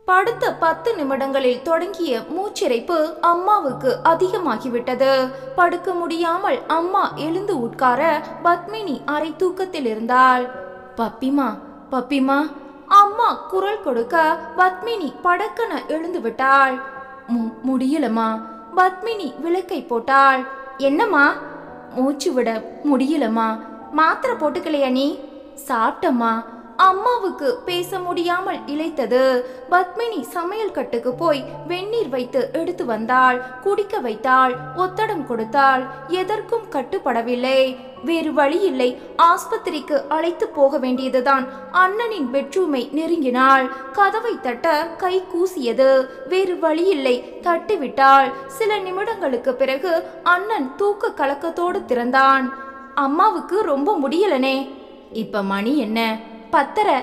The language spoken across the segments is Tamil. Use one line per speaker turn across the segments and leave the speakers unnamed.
படுத்த 10 நிமிடங்களில் தொடங்கிய மூச்சிறைப்பு அம்மாவுக்கு அதிகமாகிவிட்டது. படுக்க முடியாமல் அம்மா எழுந்து உட்கார பத்மினி அரை தூக்கத்தில் இருந்தாள். பப்பிமா பப்பிமா அம்மா குரல் கொடுக்க பத்மினி படக்கென எழுந்து விட்டாள். முடியலம்மா. பத்மினி விளக்கை போட்டாள். என்னம்மா? மூச்சு விட முடியலம்மா. மாத்திரை போட்டுக்கலையா நீ? சாப்பிட்டம்மா. அம்மாவுக்கு பேச முடியாமல் இழைத்தது. பத்மினி சமையல் கட்டுக்கு போய் வெந்நீர் வைத்து எடுத்து வந்தாள். குடிக்க வைத்தாள். ஒத்தடம் கொடுத்தாள். எதற்கும் கட்டுப்படவில்லை. வேறு வழி இல்லை. ஆஸ்பத்திரிக்கு அழைத்து போக வேண்டியதுதான். அண்ணனின் பெட்ரூமை நெருங்கினாள். கதவை தட்ட கை கூசியது. வேறு வழி இல்லை. தட்டிவிட்டாள். சில நிமிடங்களுக்கு பிறகு அண்ணன் தூக்க கலக்கத்தோடு திறந்தான். அம்மாவுக்கு ரொம்ப முடியலனே. இப்ப மணி என்ன? 10:30.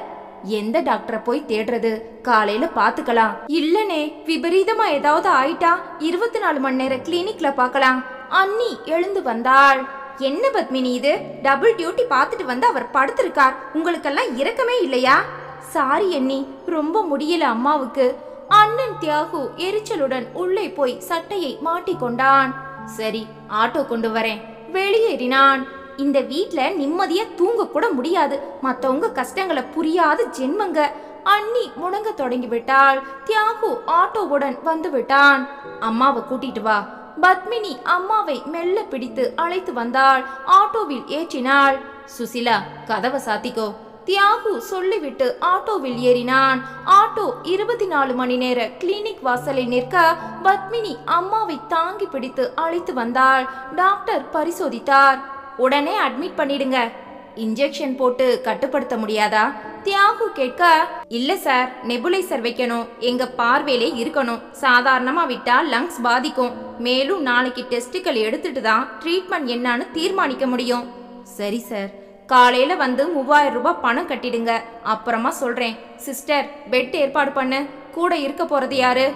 எந்த டாக்டரை போய் தேடுறது? காலையில பாத்துக்கலாம். இல்லனே, விபரீதமா ஏதாவது ஆயிட்டா 24 மணி நேரம் கிளினிக்ல பார்க்கலாம். அண்ணி எழுந்து வந்தாள். என்ன பத்மினி இது? டபுள் டியூட்டி பார்த்துட்டு வந்து அவர் படுத்திருக்கார். உங்களுக்கெல்லாம் இரக்கமே இல்லையா? சாரி அண்ணி, ரொம்ப முடியல அம்மாவுக்கு. அண்ணன் தியாகு எரிச்சலுடன் உள்ளே போய் சட்டையை மாட்டிக்கொண்டான். சரி, ஆட்டோ கொண்டு வரேன். வெளியேறினான். இந்த வீட்ல நிம்மதியா தூங்க கூட முடியாது. மத்தவங்க கஷ்டங்களை புரியாத ஜென்மங்க. அண்ணி முடங்க தொடங்கி விட்டாள். தியாகு ஆட்டோவுடன் வந்து விட்டான். அம்மாவை கூட்டிட்டு வா. பத்மினி அம்மாவை மெல்ல பிடித்து அழைத்து வந்தாள். ஆட்டோவில் ஏற்றினாள். சுசிலா, கதவை சாத்திக்கோ. தியாகு சொல்லிவிட்டு ஆட்டோவில் ஏறினான். ஆட்டோ 24 மணி நேர கிளினிக் வாசலில் நிற்க பத்மினி அம்மாவை தாங்கி பிடித்து அழைத்து வந்தாள். டாக்டர் பரிசோதித்தார். உடனே அட்மிட் பண்ணிடுங்க. இன்ஜெக்ஷன் போட்டு கட்டுப்படுத்த முடியாதா? தியாகு கேட்க, இல்ல சார், நெபுலைசர் வைக்கணும். எங்க பார்வையிலே இருக்கணும். சாதாரணமா விட்டா லங்ஸ் பாதிக்கும். மேலும் நாளைக்கு டெஸ்டுகள் எடுத்துட்டு தான் ட்ரீட்மெண்ட் என்னன்னு தீர்மானிக்க முடியும். சரி சார், காலையில வந்து 3000 ரூபாய் பணம் கட்டிடுங்க. அப்புறமா சொல்றேன். சிஸ்டர், பெட் ஏற்பாடு பண்ணு. கூட இருக்க போறது யாரு?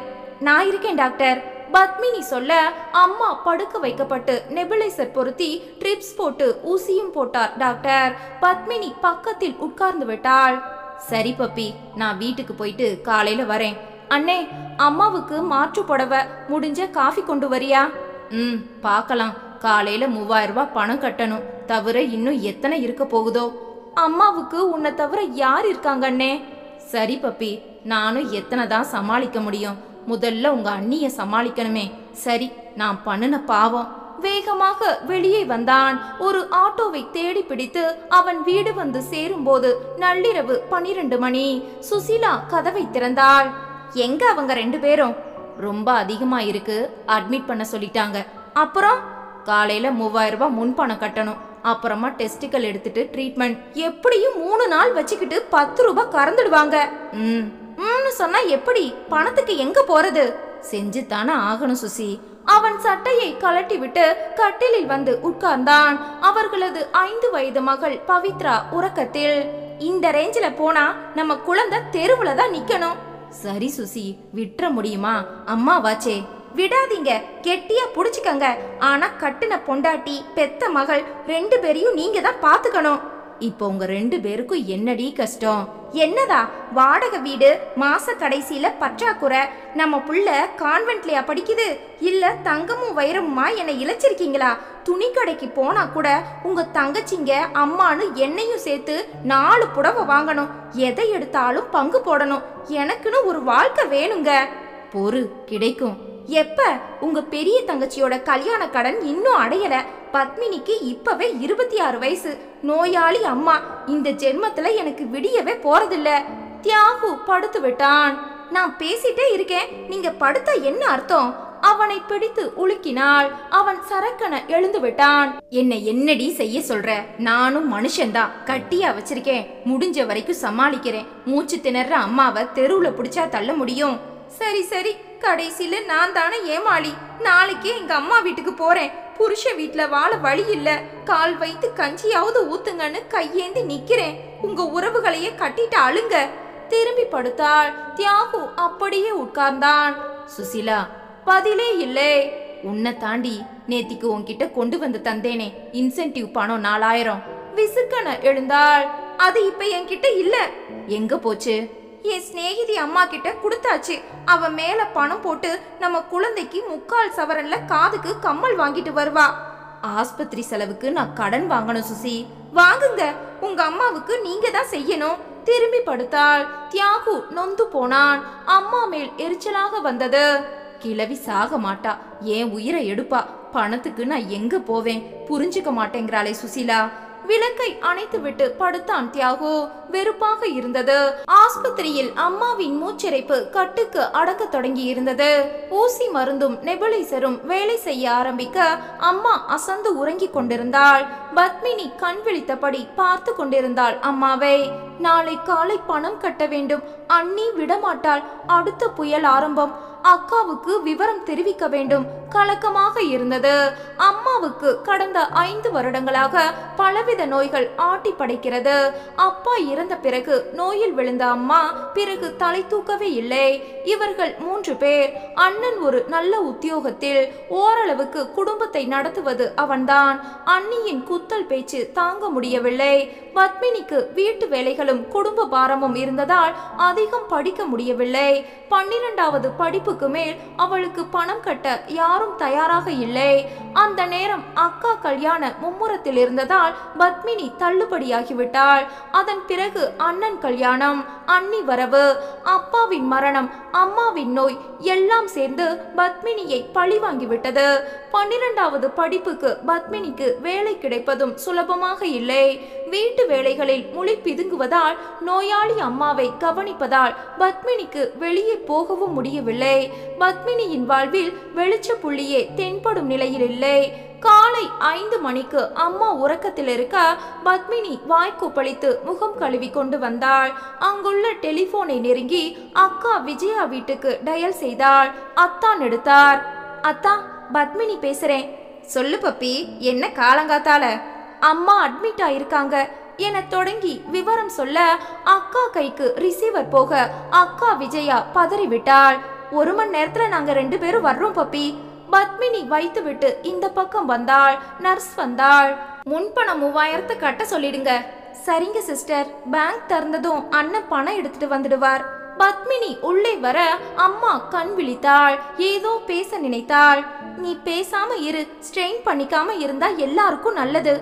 நான் இருக்கேன் டாக்டர். பத்மினி சொல்ல அம்மா படுக்க வைக்கப்பட்டு நெபுலைசர் பொருத்தி ட்ரிப்ஸ் போட்டு ஊசியும் போட்டார் டாக்டர். பத்மினி பக்கத்தில் உட்கார்ந்து விட்டாள். சரி பப்பி, நான் வீட்டுக்கு போயிட்டு காலையில வரேன். அண்ணே, அம்மாவுக்கு மாற்று புடவை, முடிஞ்ச காஃபி கொண்டு வரியா? பார்க்கலாம். காலையில 3000 ரூபாய் பணம் கட்டணும். தவிர இன்னும் எத்தனை இருக்க போகுதோ. அம்மாவுக்கு உன்னை தவிர யார் இருக்காங்க அண்ணே? சரி பப்பி, நானும் எத்தனை தான் சமாளிக்க முடியும். முதல்ல உங்க அண்ணிய சமாளிக்கணுமே. சரி, நான் பண்ணுன பாவம். வேகமாக வெளியே வந்தான். ஒரு ஆட்டோவை தேடி பிடித்து அவன் வீடு வந்து சேரும்போது நள்ளிரவு 12 மணி. சுசிலா கதவை திறந்தாள். எங்க அவங்க 2 பேரும்? ரொம்ப அதிகமா இருக்கு, அட்மிட் பண்ண சொல்லிட்டாங்க. அப்புறம் காலையில 3000 ரூபாய் முன்பணம் கட்டணும். அப்புறமா டெஸ்டுகள் எடுத்துட்டு ட்ரீட்மெண்ட். எப்படியும் 3 நாள் வச்சுக்கிட்டு 10 ரூபாய் கறந்துடுவாங்க. சொன்னா எப்படி? பணத்துக்கு எங்க போறது? செஞ்சு தானே ஆகணும் சுசி. அவன் சட்டையை கலட்டி விட்டு கட்டிலில் வந்து உட்கார்ந்தான். அவர்களது 5 வயது மகள் பவித்ரா உறக்கத்தில். இந்த ரேஞ்சில போனா நம்ம குழந்தை தெருவுல தான் நிக்கணும். சரி சுசி, விட்டுற முடியுமா? அம்மா வாச்சே. விடாதீங்க, கெட்டியா புடிச்சுக்கங்க. ஆனா கட்டுன பொண்டாட்டி, பெத்த மகள் 2 பேரையும் நீங்க தான் பாத்துக்கணும். இப்போ உங்க 2 பேருக்கும் என்னடி கஷ்டம்? என்னதா? வாடகை வீடு, மாச கடைசியில பற்றாக்குறை. நம்ம புள்ள கான்வென்ட்லயா படிக்குது? இல்ல தங்கமும் வைரமுமா என்னை இழைச்சிருக்கீங்களா? துணி கடைக்கு போனா கூட உங்க தங்கச்சிங்க அம்மானு என்னையும் சேர்த்து 4 புடவை வாங்கணும். எதை எடுத்தாலும் பங்கு போடணும். எனக்குன்னு ஒரு வாழ்க்கை வேணுங்க. பொறு, கிடைக்கும். எப்ப? உங்க பெரிய தங்கச்சியோட கல்யாண கடன் இன்னும் அடையல. பத்மினிக்கு இப்பவே 26 வயசு. நோயாளி அம்மா. இந்த ஜென்மத்துல எனக்கு விடியவே போறதில்ல. தியாகு படுத்து விட்டான். நான் பேசிட்டே இருக்கேன், நீங்க படுத்தா என்ன அர்த்தம்? அவனை பிடித்து உலுக்கினாள். அவன் சரக்கன எழுந்து விட்டான். என்னடி செய்ய சொல்ற? நானும் மனுஷன்தான். கட்டியா வச்சிருக்கேன். முடிஞ்ச வரைக்கும் சமாளிக்கிறேன். மூச்சு திணற அம்மாவை தெருவுல பிடிச்சா தள்ள முடியும்? சரி சரி, கடைசியில நான் தானே ஏமாளி. நாளைக்கே எங்க அம்மா வீட்டுக்கு போறேன். புருஷ வீட்டுல வாழ வழி இல்ல. கால் வைத்து கஞ்சியாவது ஊத்துங்கன்னு கையேந்தி நிக்கிறேன். உங்க உறவுகளையே கட்டிட்டு அழுங்க. திரும்பி படுத்தாள். தியாகு அப்படியே உட்கார்ந்தான். சுசிலா, பதிலே இல்லை. உன்னை தாண்டி நேத்திக்கு உன்கிட்ட கொண்டு வந்து தந்தேனே இன்சென்டிவ் பணம் 4000. விசுக்கன எழுந்தாள். அது இப்ப என்கிட்ட இல்ல. எங்க போச்சு? என் சிநேகிதி அம்மா கிட்ட கொடுத்தாச்சு. அவ மேல பணம் போட்டு நம்ம குழந்தைக்கு 3/4 சவரன்ல காதுக்கு கம்மல் வாங்கிட்டு வருவா. ஆஸ்பத்திரி செலவுக்கு நான் கடன் வாங்கணும் சுசி. வாங்குங்க, உங்க அம்மாவுக்கு நீங்க தான் செய்யணும். திரும்பி படுத்தாள். தியாகு நொந்து போனான். அம்மா மேல் எரிச்சலாக வந்தது. கிழவி சாக மாட்டா, ஏன் உயிரை எடுப்பா. பணத்துக்கு நான் எங்க போவேன்? புரிஞ்சுக்க மாட்டேங்கிறாளே சுசீலா. விளக்கை அணைத்து விட்டு படுத்தான் தியாகு. வெறுப்பாக இருந்தது. ஆஸ்பத்திரியில் அம்மாவின் மூச்சிறைப்பு கட்டுக்கு அடக்க தொடங்கி இருந்தது. ஊசி மருந்தும் நெபுலைசரும் வேலை செய்ய ஆரம்பிக்க அம்மா அசந்து உறங்கிக் கொண்டிருந்தாள். பத்மினி கண் விழித்தபடி பார்த்து கொண்டிருந்தாள் அம்மாவை. நாளை காலை பணம் கட்ட வேண்டும். அண்ணி விடமாட்டாள். அடுத்த புயல் ஆரம்பம். அக்காவுக்கு விவரம் தெரிவிக்க வேண்டும். கலக்கமாக இருந்தது. அம்மாவுக்கு கடந்த 5 வருடங்களாக பலவித நோய்கள் ஆட்டி படைக்கிறது. அப்பா இறந்த பிறகு நோயில் விழுந்த அம்மா பிறகு தலை தூக்கவே இல்லை. இவர்கள் 3 பேர். அண்ணன் ஒரு நல்ல உத்தியோகத்தில் ஓரளவுக்கு குடும்பத்தை நடத்துவது அவன்தான். அண்ணியின் குத்தல் பேச்சு தாங்க முடியவில்லை. பத்மினிக்கு வீட்டு வேலைகளும் குடும்ப பாரமும் இருந்ததால் அதிகம் படிக்க முடியவில்லை. 12வது படிப்புக்கு மேல் அவளுக்கு பணம் கட்ட யாரும் தயாராக இல்லை. அந்த நேரம் அக்கா கல்யாண மும்முரத்தில் இருந்ததால் பத்மினி தள்ளுபடியாகிவிட்டாள். அதன் பிறகு அண்ணன் கல்யாணம், அண்ணி வரவு, அப்பாவின் மரணம், அம்மாவின் நோய் எல்லாம் சேர்ந்து பத்மினியை பழி வாங்கிவிட்டது. 12வது படிப்புக்கு பத்மினிக்கு வேலை கிடைப்பதும் சுலபமாக இல்லை. வீட்டு வேலைகளில் முளி பிதுங்குவதால், நோயாளி அம்மாவை கவனிப்பதால் பத்மினிக்கு வெளியே போகவும் முடியவில்லை. பத்மினியின் வாழ்வில் வெளிச்ச புள்ளியே தென்படும் நிலையில் இல்லை. காலை 5 மணிக்கு அம்மா உறக்கத்தில் இருக்க பத்மினி வாய்க்கூப்பளித்து முகம் கழுவி கொண்டு வந்தாள். அங்குள்ள டெலிபோனை நெருங்கி அக்கா விஜயா வீட்டுக்கு டயல் செய்தாள். அத்தான் எடுத்தார். அத்தா, பத்மினி பேசுறேன். சொல்லு பப்பி, என்ன காலங்காத்தால? அம்மா அட்மிட் ஆயிருக்காங்க என தொடங்கி விவரம் சொல்ல அக்கா கைக்கு ரிசீவர் போக அக்கா விஜயா பதறிவிட்டாள். 1 மணி நேரத்துல நாங்க 2 பேரும் வர்றோம் பப்பி. பத்மினி வைத்து விட்டு இந்த பக்கம் வந்தாள். நர்ஸ் வந்தாள். முன்பணம் 3000 கட்ட சொல்லிடுங்க. சரிங்க சிஸ்டர். பேங்க் திறந்ததும் அண்ணன் பணம் எடுத்துட்டு வந்துடுவார். பத்மினி உள்ளே வர அம்மா கண் விழித்தாள். ஏதோ பேச நினைத்தாள். நீ பேசாம இரு, ஸ்ட்ரெயின் பண்ணிக்காம இருந்தா எல்லாருக்கும் நல்லது.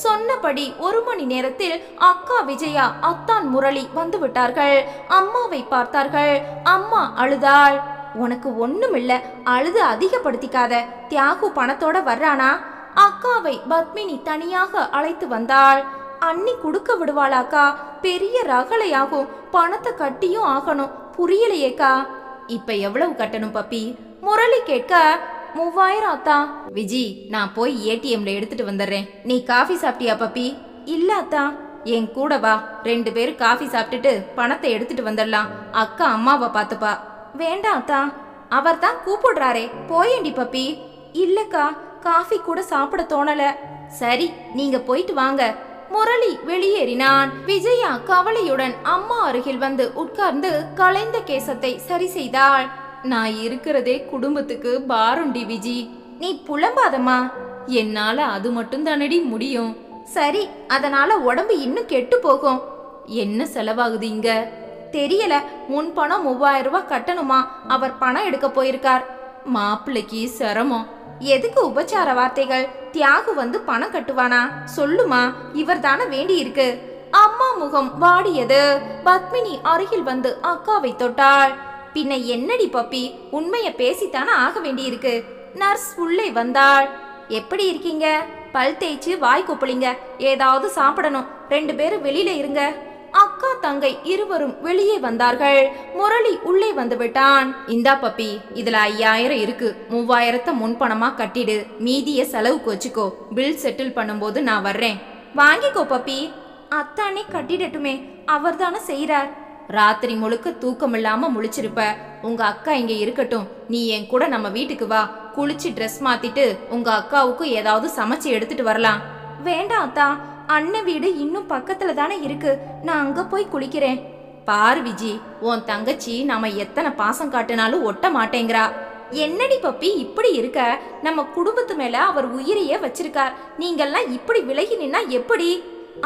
சொன்னபடி 1 மணி நேரத்தில் அக்கா விஜயா, அத்தான் முரளி வந்து விட்டார்கள். அம்மாவை பார்த்தார்கள். அம்மா அழுதாள். உனக்கு ஒண்ணுமில்ல, அழுது அதிகப்படுத்திக்காத. தியாகு பணத்தோட வர்றானா? அக்காவை பத்மினி தனியாக அழைத்து வந்தாள். அண்ணி கொடுக்க விடுவாளாக்கா? பெரிய ரகளையாகும். பணத்தை கட்டியும் ஆகணும். புரியலையேக்கா. இப்ப எவ்வளவு கட்டணும் பப்பி? முரளி கேட்க 3000 அத்தா. விஜி, நான் போய் ஏடிஎம்ல எடுத்துட்டு வந்துடுறேன். நீ காஃபி சாப்பிட்டியா பப்பி? இல்ல அத்தா. என் கூட வா, 2 பேரும் காஃபி சாப்பிட்டுட்டு பணத்தை எடுத்துட்டு வந்துடலாம். அக்கா அம்மாவை பார்த்துப்பா. வேண்டாம் அத்தா, அவர் தான் கூப்பிடுறாரே, போயேண்டி பப்பி. இல்லக்கா, காஃபி கூட சாப்பிட தோணல. சரி, நீங்க போயிட்டு வாங்க. முரளி வெளியேறினான். விஜயா கவலையுடன் அம்மா அருகில் வந்து உட்கார்ந்து கலைந்த கேசத்தை சரி செய்தாள். நான் இருக்கிறதே குடும்பத்துக்கு பாருண்டி விஜி. நீ புலம்பாதம்மா. என்னால அது மட்டும் தானடி முடியும். சரி, அதனால உடம்பு இன்னும் கெட்டு போகும். என்ன செலவாகுது இங்க? தெரியல. முன் பணம் 3000 ரூபாய் கட்டணுமா? அவர் பணம் எடுக்க போயிருக்கார். மாப்பிள்ளைக்கு சிரமம். எதுக்கு உபச்சார வார்த்தைகள்? தியாகு வந்து பணம் கட்டுவானா? சொல்லுமா, இவர் தானே வேண்டி இருக்கு. அம்மா முகம் வாடியது. பத்மினி அருகில் வந்து அக்காவை தொட்டாள். பின்ன என்னடி பப்பி, உண்மைய பேசித்தானே ஆக வேண்டி இருக்கு. நர்ஸ் உள்ளே வந்தாள். எப்படி இருக்கீங்க? பல் தேய்ச்சி வாய் கொப்பளிங்க. ஏதாவது சாப்பிடணும். 2 பேரும் வெளியில இருங்க. அக்கா தங்கை இருவரும் வெளியே வந்தார்கள். முரளி உள்ளே வந்து விட்டான். இந்தா பப்பி, இதுல 5000 இருக்கு. 3000 முன்பணமா கட்டிடு. மீதிய செலவுக்கு வச்சுக்கோ. பில் செட்டில் பண்ணும்போது நான் வர்றேன். வாங்கிக்கோ பப்பி. அத்தானே கட்டிடட்டுமே, அவர் தானே செய்யறார். ராத்திரி முழுக்க தூக்கம் இல்லாம முழிச்சிருப்ப. உங்க அக்கா இங்க இருக்கட்டும். நீ என் கூட நம்ம வீட்டுக்கு வா. குளிச்சு ட்ரெஸ் மாத்திட்டு உங்க அக்காவுக்கு ஏதாவது சமைச்சு எடுத்துட்டு வரலாம். வேண்டாம் அத்தா, அண்ணன் வீடு இன்னும் பக்கத்துல தானே இருக்கு. நான் அங்க போய் குளிக்கிறேன். பாரு விஜி, உன் தங்கச்சி நாம எத்தனை பாசம் காட்டினாலும் ஒட்ட மாட்டேங்கிறா. என்னடி பப்பி இப்படி இருக்க? நம்ம குடும்பத்து மேல அவர் உயிரையே வச்சிருக்கார். நீங்கெல்லாம் இப்படி விலகி நின்னா எப்படி?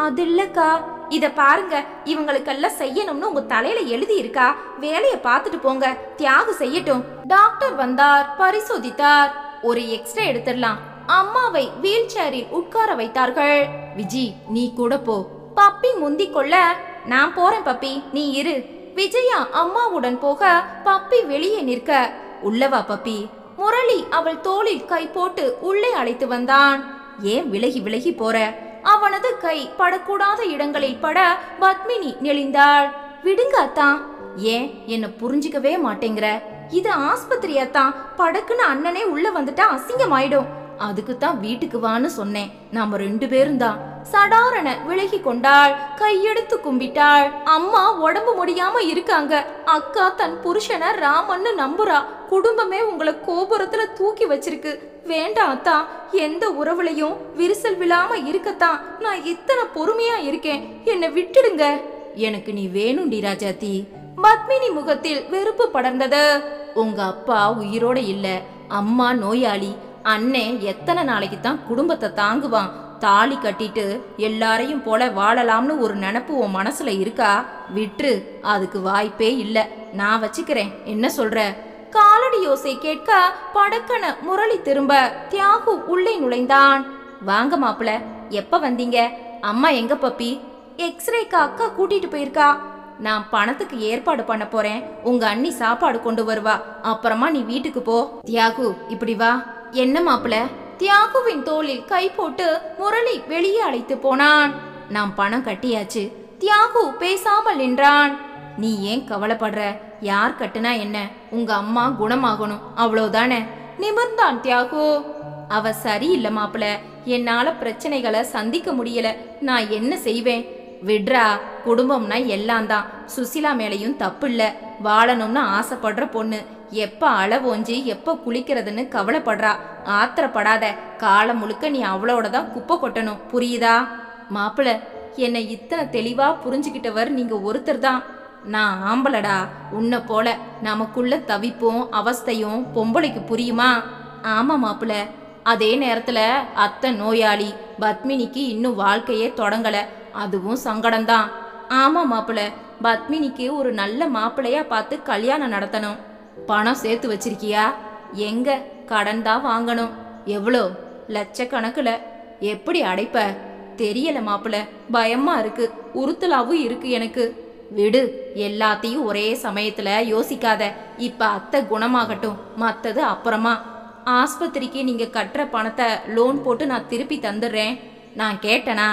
அது இல்லக்கா, இத பாருங்க, இவங்களுக்கெல்லாம் செய்யணும்னு உங்க தலையில எழுதி இருக்கா? வேலைய பார்த்துட்டு போங்க, தியாகு செய்யட்டும். டாக்டர் வந்தார், பரிசோதித்தார். ஒரு எக்ஸ்ரே எடுத்துடலாம். அம்மாவை வீல் சேரில் உட்கார வைத்தார்கள். விஜி, நீ கூட போ. பப்பி முந்திக் கொள்ள, நான் போறேன் பப்பி, நீ இரு. விஜயா அம்மாவுடன் போக பப்பி வெளியே நிற்க, உள்ளவா பப்பி. முரளி அவள் தோளில் கை போட்டு உள்ளே அழைத்து வந்தான். ஏன் விலகி விலகி போற? அவனது கை படக்கூடாத இடங்களில் பட பத்மினி நெளிந்தாள். விடுங்க அத்தா. ஏன் என்ன புரிஞ்சிக்கவே மாட்டேங்கிற? இது ஆஸ்பத்திரியாத்தான், படக்குன்னு அண்ணனே உள்ள வந்துட்டா அசிங்கமாயிடும். அதுக்குத்தான் வீட்டுக்கு வான்னு சொன்னேன். நாம 2 பேரும் தான். சடாரண விலகி கொண்டாள், கையெடுத்து கும்பிட்டாள். அம்மா உடம்பு முடியாம இருக்காங்க. அக்கா தன் புருஷனை ராமன்னு நம்புறா. குடும்பமே உங்களை கோபுரத்துல தூக்கி வச்சிருக்கு. வேண்டாம் அத்தா, எந்த உறவுலையும் விரிசல் விழாம இருக்கத்தான் நான் இத்தனை பொறுமையா இருக்கேன். என்னை விட்டுடுங்க. எனக்கு நீ வேணும்டி ராஜாத்தி. பத்மினி முகத்தில் வெறுப்பு படர்ந்தது. உங்க அப்பா உயிரோட இல்ல, அம்மா நோயாளி. அண்ணே எத்தனை நாளைக்கு தான் குடும்பத்தை தாங்குவான்? தாலி கட்டிட்டு எல்லாரையும் போல வாழலாம்னு ஒரு நினைப்பு உன் மனசுல இருக்கா? விட்டுரு, அதுக்கு வாய்ப்பே இல்ல. நான் வச்சுக்கிறேன், என்ன சொல்ற? காலடி யோசை கேட்க படக்கன முரளி திரும்ப தியாகு உள்ளே நுழைந்தான். வாங்க மாப்பிள, எப்ப வந்தீங்க? அம்மா எங்க பப்பி? எக்ஸ்ரேக்கு அக்கா கூட்டிட்டு போயிருக்கா. நான் பணத்துக்கு ஏற்பாடு பண்ண போறேன். உங்க அண்ணி சாப்பாடு கொண்டு வருவா. அப்புறமா நீ வீட்டுக்கு போ. தியாகு, இப்படி வா. என்ன மாப்பிள? தியாகுவின் தோளில் கை போட்டு முரளி வெளியே அழைத்து போனான். நான் பணம் கட்டியாச்சு. தியாகு பேசாமல் நின்றான். நீ ஏன் கவலைப்படுற? யார் கட்டுனா என்ன? உங்க அம்மா குணமாகணும், அவ்வளவுதானே. நிமிர்ந்தான் தியாகு. அவ சரியில்லை மாப்பிள, என்னால பிரச்சனைகளை சந்திக்க முடியல. நான் என்ன செய்வேன்? விட்ரா, குடும்பம்னா எல்லாம் தான். சுசிலா மேலையும் தப்பு இல்ல. வாழணும்னு ஆசைப்படுற பொண்ணு எப்ப அளவோஞ்சி எப்ப குளிக்கிறதுன்னு கவலைப்படுறா. ஆத்திரப்படாத. காலம் முழுக்க நீ அவளோட தான் குப்பை கொட்டணும், புரியுதா? மாப்பிள, என்னை இத்தனை தெளிவா புரிஞ்சுக்கிட்டவர் நீங்க ஒருத்தர் தான். நான் ஆம்பளடா. உன்னை போல நமக்குள்ள தவிப்பும் அவஸ்தையும் பொம்பளைக்கு புரியுமா? ஆமா மாப்பிள. அதே நேரத்துல அத்தை நோயாளி. பத்மினிக்கு இன்னும் வாழ்க்கையே தொடங்கல. அதுவும் சங்கடம்தான். ஆமா மாப்பிள, பத்மினிக்கு ஒரு நல்ல மாப்பிள்ளையா பார்த்து கல்யாணம் நடத்தணும். பணம் சேர்த்து வச்சிருக்கியா? எங்க, கடன் தான் வாங்கணும். எவ்வளோ? லட்சக்கணக்குல. எப்படி அடைப்ப? தெரியல மாப்பிள, பயமா இருக்கு, உறுத்தலாவும் இருக்கு எனக்கு. விடு, எல்லாத்தையும் ஒரே சமயத்துல யோசிக்காத. இப்ப அத்தை குணமாகட்டும், மத்தது அப்புறமா. ஆஸ்பத்திரிக்கு நீங்க கட்டுற பணத்தை லோன் போட்டு நான் திருப்பி தந்துடுறேன். நான் கேட்டனா?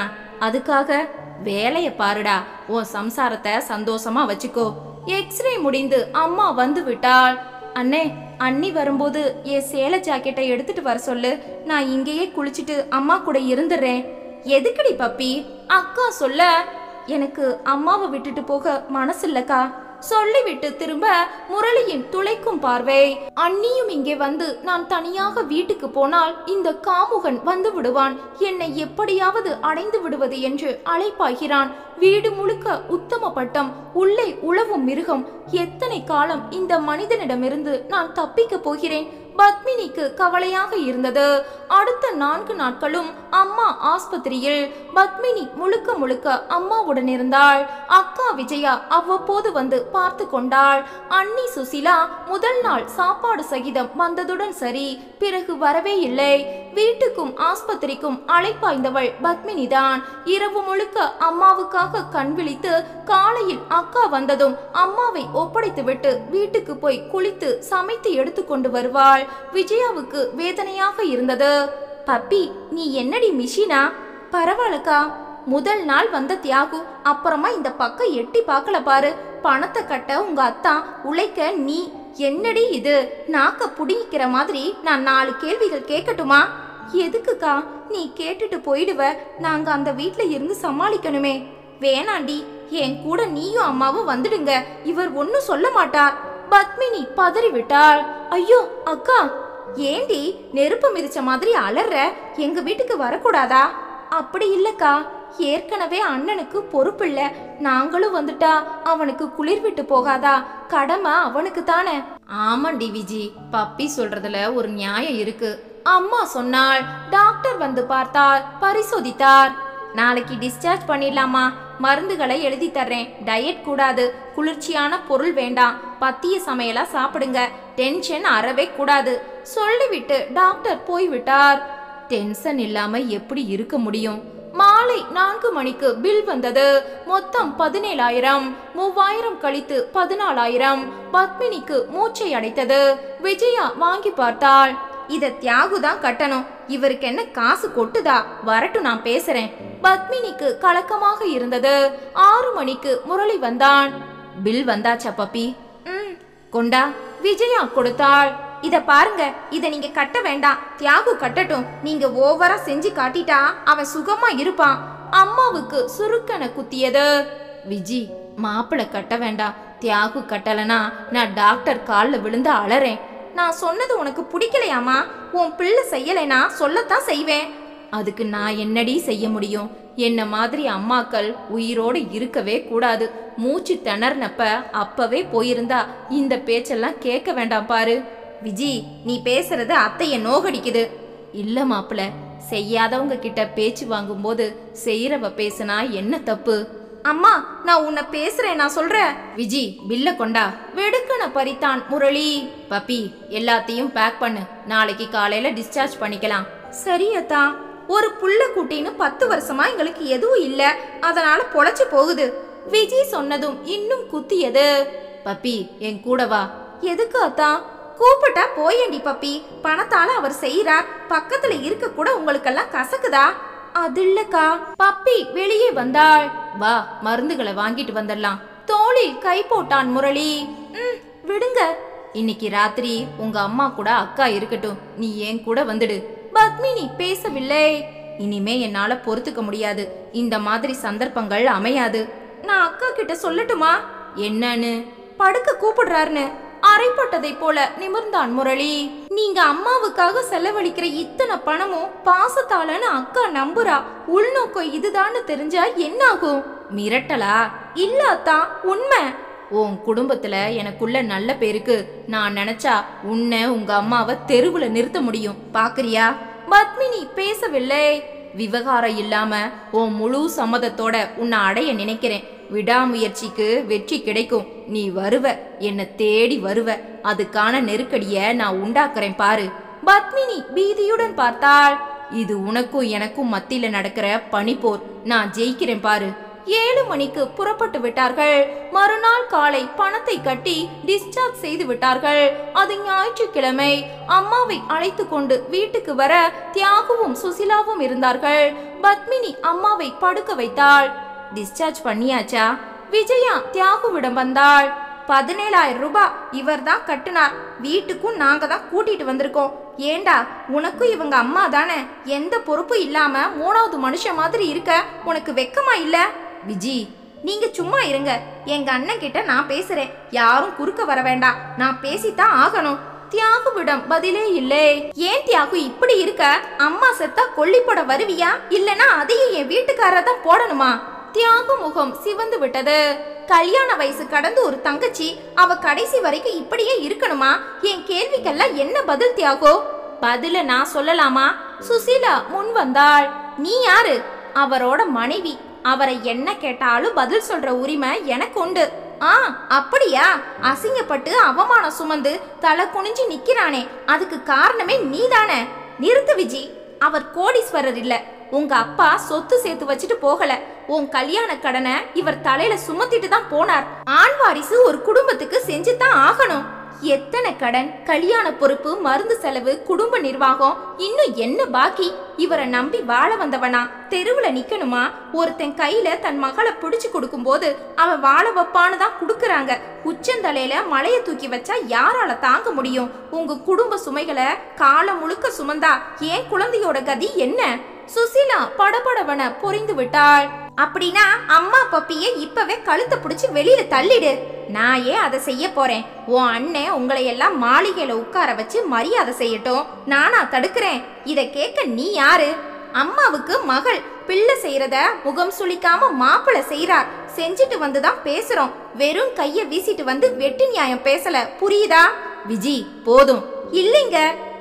அதுக்காக வேலைய பாருடா. உன் சம்சாரத்தை சந்தோஷமா வச்சுக்கோ. எக்ஸ்ரே முடிந்து அம்மா வந்து விட்டாள். அண்ணே, அண்ணி வரும்போது என் சேலை ஜாக்கெட்டை எடுத்துட்டு வர சொல்லு. நான் இங்கேயே குளிச்சுட்டு அம்மா கூட இருந்துடுறேன். எதுக்குடி பப்பி? அக்கா சொல்ல, எனக்கு அம்மாவை விட்டுட்டு போக மனசு இல்லக்கா. சொல்லிவிட்டு திரும்ப முரளியின் துளைக்கும் பார்வை. அண்ணியும் இங்கே வந்து நான் தனியாக வீட்டுக்கு போனால் இந்த காமுகன் வந்து விடுவான். என்னை எப்படியாவது அடைந்து விடுவது என்று அழைப்பாகிறான். வீடு முழுக்க உத்தம பட்டம், உள்ளே உழவும் மிருகம். எத்தனை காலம் இந்த மனிதனிடமிருந்து நான் தப்பிக்க போகிறேன்? பத்மினிக்கு கவலையாக இருந்தது. அடுத்த 4 நாட்களும் அம்மா ஆஸ்பத்திரியில். பத்மினி முழுக்க முழுக்க அம்மாவுடன் இருந்தாள். அக்கா விஜயா அவ்வப்போது வந்து பார்த்து கொண்டாள். அண்ணி சுசிலா முதல் நாள் சாப்பாடு சகிதம் வந்ததுடன் சரி, பிறகு வரவே இல்லை. வீட்டுக்கும் ஆஸ்பத்திரிக்கும் அழைப்பாய்ந்தவள் பத்மினிதான். இரவு முழுக்க அம்மாவுக்காக கண் விழித்து காலையில் அக்கா வந்ததும் அம்மாவை ஒப்படைத்துவிட்டு வீட்டுக்கு போய் குளித்து சமைத்து எடுத்து கொண்டு வருவாள். விஜயாவுக்கு வேதனையாக இருந்தது. பப்பி, நீ என்னடி மிஷினா? பரவாயில்லக்கா. முதல் நாள் வந்த தியாகு, அப்புறமா இந்த பக்கம் எட்டி பார்க்கல பாரு. பணத்தை கட்ட உங்க அத்தா, உழைக்க நீ. என்னடி இது? நாக்க புடிங்கிக்கிற மாதிரி நான் 4 கேள்விகள் கேட்கட்டுமா? எதுக்குக்கா? நீ கேட்டுட்டு போயிடுவ. நாங்க அந்த வீட்ல இருந்து சமாளிக்கணுமே. வேணாண்டி, என் கூட நீயும் அம்மாவும் வந்துடுங்க. இவர் ஒன்னும் சொல்ல மாட்டார். பத்மினி பதறிவிட்டாள். ஐயோ அக்கா, ஏண்டி நெருப்பு மிதிச்ச மாதிரி அலற? எங்க வீட்டுக்கு வரக்கூடாதா? அப்படி இல்லக்கா, ஏற்கனவே அண்ணனுக்கு பொறுப்பில்ல. நாங்களும் வந்துட்டா அவனுக்கு குளிர் விட்டு போகாதா? கடமை அவனுக்கு தானே. ஆமாண்டி விஜி, பப்பி சொல்றதுல ஒரு நியாயம் இருக்கு. அம்மா சொன்னாள். டாக்டர் வந்து பார்த்தார், பரிசோதித்தார். நாளைக்கு டிஸ்சார்ஜ் பண்ணிடலாமா? மருந்துகளை எழுதி தர்றேன். டயட் கூடாது, குளிர்ச்சியான பொருள் வேண்டாம், பத்திய சமையலா சாப்பிடுங்க, டென்ஷன் அறவே கூடாது சொல்லிவிட்டு டாக்டர் போய்விட்டார். டென்ஷன் இல்லாம எப்படி இருக்க முடியும்? மாலை 4 மணிக்கு பில் வந்தது. மொத்தம் 17,000. 3,000 கழித்து 14,000. பத்மினிக்கு மூச்சை அடைத்தது. விஜயா வாங்கி பார்த்தாள். இத தியாகு தான் கட்டணும். இவருக்கு என்ன காசு கொட்டுதா? வரட்டும், நான் பேசுறேன். பத்மினிக்கு கலக்கமாக இருந்தது. 6 மணிக்கு முரளி வந்தான். பில் வந்தாச்சா பப்பி? கொண்டா. விஜயா கொடுத்தாள். இத பாருங்க, இத நீங்க கட்ட வேண்டாம், தியாகு கட்டட்டும். நீங்க ஓவரா செஞ்சு காட்டிட்டா அவன் சுகமா இருப்பான். அம்மாவுக்கு சுருக்கன குத்தியது. விஜி, மாப்பிள கட்ட வேண்டாம், தியாகு கட்டலனா நான் டாக்டர் காலில் விழுந்து அலறேன். நான் சொன்னது உனக்கு பிடிக்கலையாமா? உன் பிள்ளை செய்யலைனா சொல்லத்தான் செய்வேன். அதுக்கு நான் என்னடி செய்ய முடியும்? என்ன மாதிரி அம்மாக்கள் உயிரோடு இருக்கவே கூடாது. மூச்சு திணறனப்ப அப்பவே போயிருந்தா இந்த பேச்செல்லாம் கேட்க வேண்டாம் பாரு. விஜி, நீ பேசுறது அத்தைய நோகடிக்குது. இல்ல மாப்பிள, செய்யாதவங்க கிட்ட பேச்சு வாங்கும்போது செய்யறவ பேசுனா என்ன தப்பு? அம்மா, நான் உன்னை பேசுறேன், நான் சொல்றேன். விஜி, பில்ல கொண்டா. வெடுக்கன பறித்தான் முரளி. பப்பி, எல்லாத்தையும் பேக் பண்ணு, நாளைக்கு காலையில டிஸ்சார்ஜ் பண்ணிக்கலாம். சரியத்தா. ஒரு புள்ள குட்டின்னு 10 வருஷமா எங்களுக்கு எதுவும் இல்ல, அதனால பொழைச்சு போகுது. விஜி சொன்னதும் இன்னும் குத்தியது. பப்பி, என் கூட வா. எதுக்கு அத்தா? கூப்பிட்டா போயண்டி பப்பி, பணத்தால அவர் செய்யறார், பக்கத்துல இருக்க கூட உங்களுக்கெல்லாம் கசக்குதா? அது இல்லக்கா. பப்பி வெளியே வந்தாள். வா, மருந்துகளை வாங்கிட்டு வந்துடலாம். தோளில் கை போட்டான் முரளி. விடுங்க, இன்னைக்கு ராத்திரி உங்க அம்மா கூட அக்கா இருக்கட்டும், நீ ஏன் கூட வந்துடு. பத்மினி பேசவில்லை. இனிமே என்னால பொறுத்துக்க முடியாது, இந்த மாதிரி சந்தர்ப்பங்கள் அமையாது. நான் அக்கா கிட்ட சொல்லட்டுமா? என்னன்னு? படுக்க கூப்பிடுறாருன்னு. அரைப்பட்டதை போல நிமிர்ந்தான் முரளி. நீங்க அம்மாவுக்காக செலவழிக்கிற இத்தனை பணமும் பாசத்தாலன்னு அக்கா நம்புறா. உள்நோக்கம் இதுதான்னு தெரிஞ்சா என்னாகும்? மிரட்டலா? இல்ல அத்தா, உண்மை. உன் குடும்பத்துல எனக்குள்ள நல்ல பேருக்கு நான் நினைச்சா உன்னை உங்க அம்மாவை தெருவுல நிறுத்த முடியும், பாக்குறியா? பத்மினி பேசவில்லை. விவகாரம் இல்லாம உன் முழு சம்மதத்தோட உன்னை அடைய நினைக்கிறேன். விடாமுயற்சிக்கு வெற்றி கிடைக்கும். நீ வருவ, என்ன தேடி வருவ. அதுக்கான நெருக்கடிய நான் உண்டாக்குறேன் பாரு. பத்மினி பீதியுடன் பார்த்தாள். இது உனக்கும் எனக்கும் மத்தியில நடக்கிற பனிப்போர். நான் ஜெயிக்கிறேன் பாரு. 7 மணிக்கு புறப்பட்டு விட்டார்கள். மறுநாள் காலை பணத்தை கட்டி டிஸ்சார்ஜ் செய்து விட்டார்கள். அது ஞாயிற்றுக்கிழமை. அம்மாவை அழைத்து கொண்டு வீட்டுக்கு வர தியாகுவும் சுசிலாவும் இருந்தார்கள். பத்மினி அம்மாவை படுக்க வைத்தாள். டிஸ்சார்ஜ் பண்ணியாச்சா? விஜயா தியாகுவிடம் வந்தாள். 17,000 ரூபாய் இவர் தான் கட்டுனார். வீட்டுக்கும் நாங்க தான் கூட்டிட்டு வந்திருக்கோம். ஏண்டா, உனக்கும் இவங்க அம்மா தானே, எந்த பொறுப்பு இல்லாம 3வது மனுஷன் மாதிரி இருக்க உனக்கு வெக்கமா இல்ல? விஜி, நீங்க சும்மா இருங்க. எங்க அண்ணன் கிட்ட நான் பேசுறேன், யாரும் குறுக்க வர வேண்டாம், நான் பேசித்தான் ஆகணும். தியாகுவிடம் பதிலே இல்லை. ஏன் தியாகு இப்படி இருக்க? அம்மா செத்தா கொல்லிப்பட வருவியா, இல்லனா அதையும் என் வீட்டுக்காரர் தான் போடணுமா? தியாகு முகம் சிவந்து விட்டது. கல்யாண வயசு கடந்து ஒரு தங்கச்சி, அவ கடைசி வரைக்கும் இப்படியே இருக்கணுமா? என் கேள்விக்கெல்லாம் என்ன பதில் தியாகு? பதில நான் சொல்லலாமா? சுசீலா முன் வந்தாள். நீ யாரு? அவரோட மனைவி. அவரை என்ன கேட்டாலும் பதில் சொல்ற உரிமை எனக்கு உண்டு. அப்படியா? அசிங்கப்பட்டு அவமானம் சுமந்து தலை குனிஞ்சு நிக்கிறானே, அதுக்கு காரணமே நீதானே. நிறுத்து விஜி, அவர் கோடீஸ்வரர் இல்ல. உங்க அப்பா சொத்து சேர்த்து வச்சுட்டு போகல. உன் கல்யாண கடனை இவர் தலையில சுமத்திட்டு தான் போனார். ஆண் வாரிசு ஒரு குடும்பத்துக்கு செஞ்சுதான் ஆகணும். எத்தனை கடன், கல்யாண பொறுப்பு, மருந்து செலவு, குடும்ப நிர்வாகம், இன்னும் என்ன பாக்கி? இவரை நம்பி வாழ வந்தவனா தெருவுல நிக்கணுமா? ஒருத்தன் கையில தன் மகளை பிடிச்சு கொடுக்கும் போது அவன் வாழ வைப்பான்னு தான் குடுக்கறாங்க. உச்சந்தலையில மலைய தூக்கி வச்சா யாரால தாங்க முடியும்? உங்க குடும்ப சுமைகளை காலம் முழுக்க சுமந்தா ஏன் குழந்தையோட கதி என்ன? சுசிலா படபடவன புரிந்து விட்டாள். அப்படின்னா அம்மா பப்பிய இப்பவே கழுத்தை பிடிச்சு வெளியில தள்ளிடு. நான் ஏன் அதை செய்ய போறேன்? உன் அண்ணன் உங்களை எல்லாம் மாளிகையில உட்கார வச்சு மரியாதை செய்யட்டும், நானா தடுக்கிறேன்? இத கேட்க நீ யாரு? அம்மாவுக்கு மகள் பிள்ளை செய்யறத முகம் சுளிக்காம மாப்பிள்ளை செய்யறார். செஞ்சுட்டு வந்துதான் பேசுறோம். வெறும் கைய வீசிட்டு வந்து வெட்டி நியாயம் பேசல, புரியுதா? விஜி, போதும். இல்லைங்க,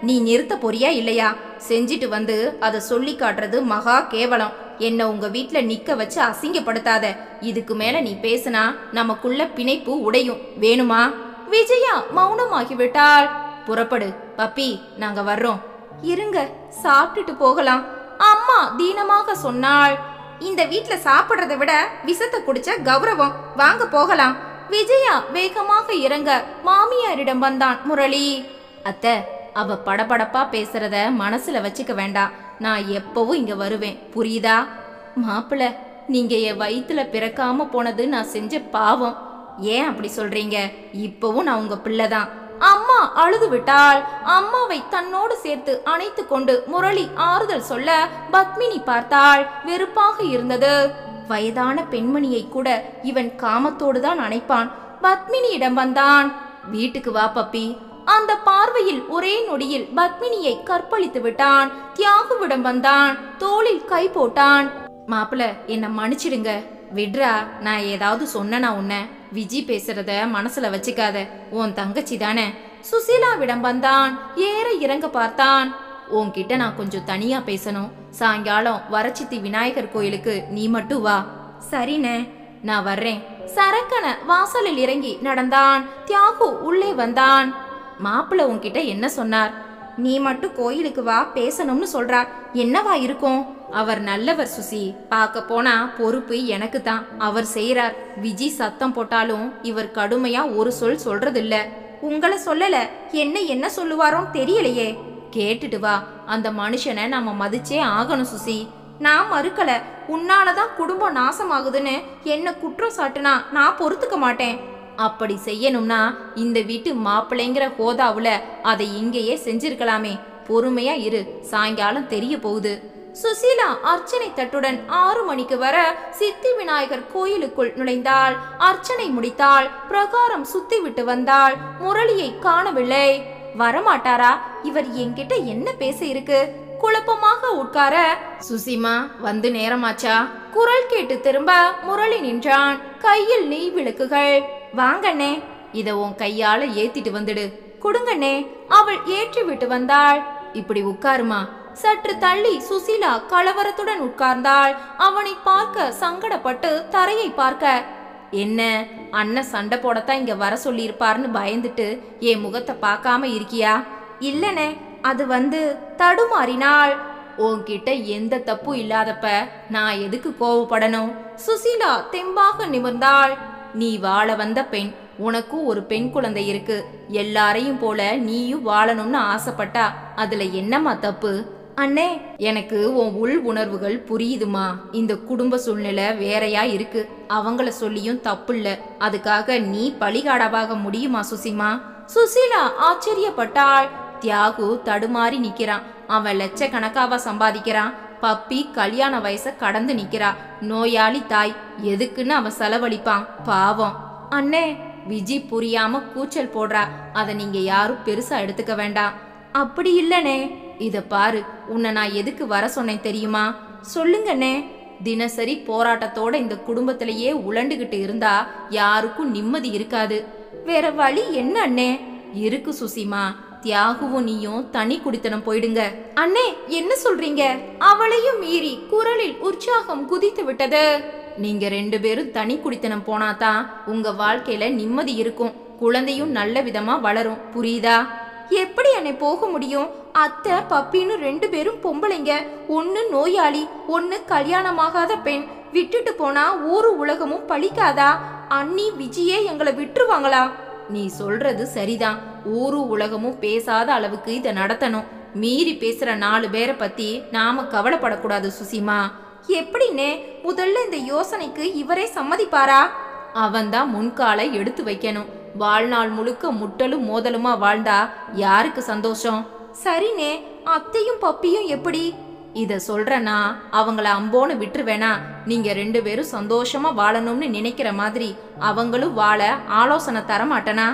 நீ நிறுத்த போறியா இல்லையா? செஞ்சிட்டு வந்து அதை சொல்லி காட்டுறது மகா கேவலம். என்ன உங்க வீட்ல நிக்க வச்சு அசிங்கப்படுத்தாத. இதுக்கு மேல நீ பேசுனா நமக்குள்ள பிணைப்பு உடையும். வேணுமா? விஜயா மௌனமாகிவிட்டாள். புறப்படு பப்பி, நாங்க வர்றோம். இருங்க, சாப்பிட்டுட்டு போகலாம், அம்மா தீனமாக சொன்னாள். இந்த வீட்ல சாப்பிடுறதை விட விஷத்தை குடிச்ச கௌரவம், வாங்க போகலாம். விஜயா வேகமாக இறங்க மாமியாரிடம் வந்தான் முரளி. அத்தை, அவ படபடப்பா பேசுறத மனசுல வச்சுக்க வேண்டாம். நான் எப்பவும் இங்க வருவேன், புரியுதா? மாப்பிள்ள, நீங்க என் வயிற்றுல பிறக்காம போனது நான் செஞ்ச பாவம். ஏன் அப்படி சொல்றீங்க? இப்பவும் நான் உங்க பிள்ளைதான். அம்மா அழுது விட்டாள். அம்மாவை தன்னோடு சேர்த்து அணைத்து கொண்டு முரளி ஆறுதல் சொல்ல பத்மினி பார்த்தாள். வெறுப்பாக இருந்தது. வயதான பெண்மணியை கூட இவன் காமத்தோடு தான் அணைப்பான். பத்மினியிடம் வந்தான். வீட்டுக்கு வா பப்பி. அந்த பார்வையில் ஒரே நொடியில் பத்மினியை கற்பழித்து விட்டான். தியாகுவிடம் வந்தான். தோளில் கை போட்டான். மாப்பிள்ள, என்ன மன்னிச்சிடுங்க. விட்ரா, நான் ஏதாவது சொன்னா உன்ன. விஜி பேசுறத மனசுல வச்சுக்காத, உன் தங்கச்சி தானே. சுசீலாவிடம் வந்தான். ஏற இறங்க பார்த்தான். உன்கிட்ட நான் கொஞ்சம் தனியா பேசணும். சாயங்காலம் வரச்சித்தி விநாயகர் கோயிலுக்கு நீ மட்டும் வா. சரிண்ணே, நான் வர்றேன். சரக்கன வாசலில் இறங்கி நடந்தான். தியாகு உள்ளே வந்தான். மாப்பிள்ள உன்கிட்ட என்ன சொன்னார்? நீ மட்டும் கோயிலுக்கு வா, பேசணும்னு சொல்றார். என்னவா இருக்கும்? அவர் நல்லவர் சுசி. பார்க்க போனா பொறுப்பு எனக்கு தான். அவர் செய்யறார். விஜி சத்தம் போட்டாலும் இவர் கடுமையா ஒரு சொல் சொல்றதில்ல. உங்களை சொல்லல, என்ன சொல்லுவாரோன்னு தெரியலையே. கேட்டுட்டு வா. அந்த மனுஷனை நாம மதிச்சே ஆகணும் சுசி. நான் மறுக்கல. உன்னாலதான் குடும்பம் நாசமாகுதுன்னு என்ன குற்றம் சாட்டுனா நான் பொறுத்துக்க மாட்டேன். அப்படி செய்யணும்னா இந்த வீட்டு மாப்பிள்ளைங்கிற ஹோதாவுல அதை இங்கேயே செஞ்சிருக்கலாமே. பொறுமையா இரு, சாயங்காலம் தெரிய போகுது. சுசீலா அர்ச்சனை தட்டுடன் 6 மணிக்கு வர சித்தி விநாயகர் கோயிலுக்குள் நுழைந்தாள். அர்ச்சனை முடித்தாள். பிரகாரம் சுத்தி விட்டு வந்தாள். முரளியை காணவில்லை. வரமாட்டாரா? இவர் என்கிட்ட என்ன பேச இருக்கு? குழப்பமாக உட்கார, சுசிமா வந்து நேரமாச்சா? குரல் கேட்டு திரும்ப முரளி நின்றான். கையில் நெய் விளக்குகள். வாங்கண்ணே, இத உன் கையால ஏத்திட்டு வந்துடு. கொடுங்கண்ணே. அவள் ஏற்றி விட்டு வந்தாள். இப்படி உட்காருமா. சற்று தள்ளி சுசீலா கலவரத்துடன் உட்கார்ந்தாள். அவனை பார்க்க சங்கடப்பட்டு தரையை பார்க்க, என்ன அண்ணன் சண்டை போடத்தான் இங்க வர சொல்லி இருப்பாருன்னு பயந்துட்டு என் முகத்தை பார்க்காம இருக்கியா? இல்லனே, அது தடுமாறினாள். உன்கிட்ட எந்த தப்பு இல்லாதப்ப நான் எதுக்கு கோவப்படணும்? சுசீலா தெம்பாக நிமிர்ந்தாள். நீ வாழ வந்த பெண், உனக்கும் ஒரு பெண் குழந்தை இருக்கு. எல்லாரையும் போல நீயும் வாழணும்னு ஆசைப்பட்டா அதுல என்னம்மா தப்பு? அண்ணே, எனக்கு உன் உள் உணர்வுகள் புரியுதுமா. இந்த குடும்ப சூழ்நிலை வேறையா இருக்கு. அவங்கள சொல்லியும் தப்பு இல்ல. அதுக்காக நீ பழிகாடாவாக முடியுமா சுசிமா? சுசீலா ஆச்சரியப்பட்டாள். தியாகு தடுமாறி நிக்கிறான். அவன் லட்சக்கணக்காவா சம்பாதிக்கிறான். பப்பி கல்யாண வயசை கடந்து நிக்கிறா. நோயாளி தாய், எதுக்குன்னு அவன் செலவழிப்பான். பாவம். அண்ணே, விஜி புரியாம கூச்சல் போடுறா. அதை நீங்க யாரும் பெருசா எடுத்துக்க வேண்டாம். அப்படி இல்லனே. இத பாரு, உன்னை நான் எதுக்கு வர சொன்னேன் தெரியுமா? சொல்லுங்கண்ணே. தினசரி போராட்டத்தோட இந்த குடும்பத்திலேயே உழண்டுகிட்டு இருந்தா யாருக்கும் நிம்மதி இருக்காது. வேற வழி என்ன அண்ணே? இருக்கு சுசிமா. தியாகுவும் நீயும் தனி குடித்தனம் போயிடுங்க. அண்ணே, என்ன சொல்றீங்க? அவளையும் மீறி குரலில் உற்சாகம் குதித்து விட்டது. நீங்க 2 பேரும் தனி குடித்தனம் போனாதான் உங்க வாழ்க்கையில நிம்மதி இருக்கும். குழந்தையும் நல்ல விதமா வளரும். புரியுதா? எப்படி அண்ணே போக முடியும்? அத்தை பப்பின்னு 2 பேரும் பொம்பளைங்க. ஒன்னு நோயாளி, ஒன்னு கல்யாணமாகாத பெண். விட்டுட்டு போனா ஊரு உலகமும் பழிக்காதா? அண்ணி விஜியே எங்களை விட்டுருவாங்களா? நீ சொல்றது சரிதான். ஊரு உலகமும் பேசாத அளவுக்கு இதை நடத்தணும். மீறி பேசுற 4 பேரை பத்தி நாம கவலைப்படக்கூடாது சுசிமா. எப்படின்னே? முதல்ல இந்த யோசனைக்கு இவரே சம்மதிப்பாரா? அவன்தான் முன்காலை எடுத்து வைக்கணும். வாழ்நாள் முழுக்க முட்டலும் மோதலுமா வாழ்ந்தா யாருக்கு சந்தோஷம்? சரினே, அத்தையும் பப்பியும் எப்படி? இத சொல்றனா அவங்கள அம்போன்னு விட்டுருவேனா? நீங்க 2 பேரும் சந்தோஷமா வாழணும்னு நினைக்கிற மாதிரி அவங்களும் வாழ ஆலோசனை தர மாட்டனா?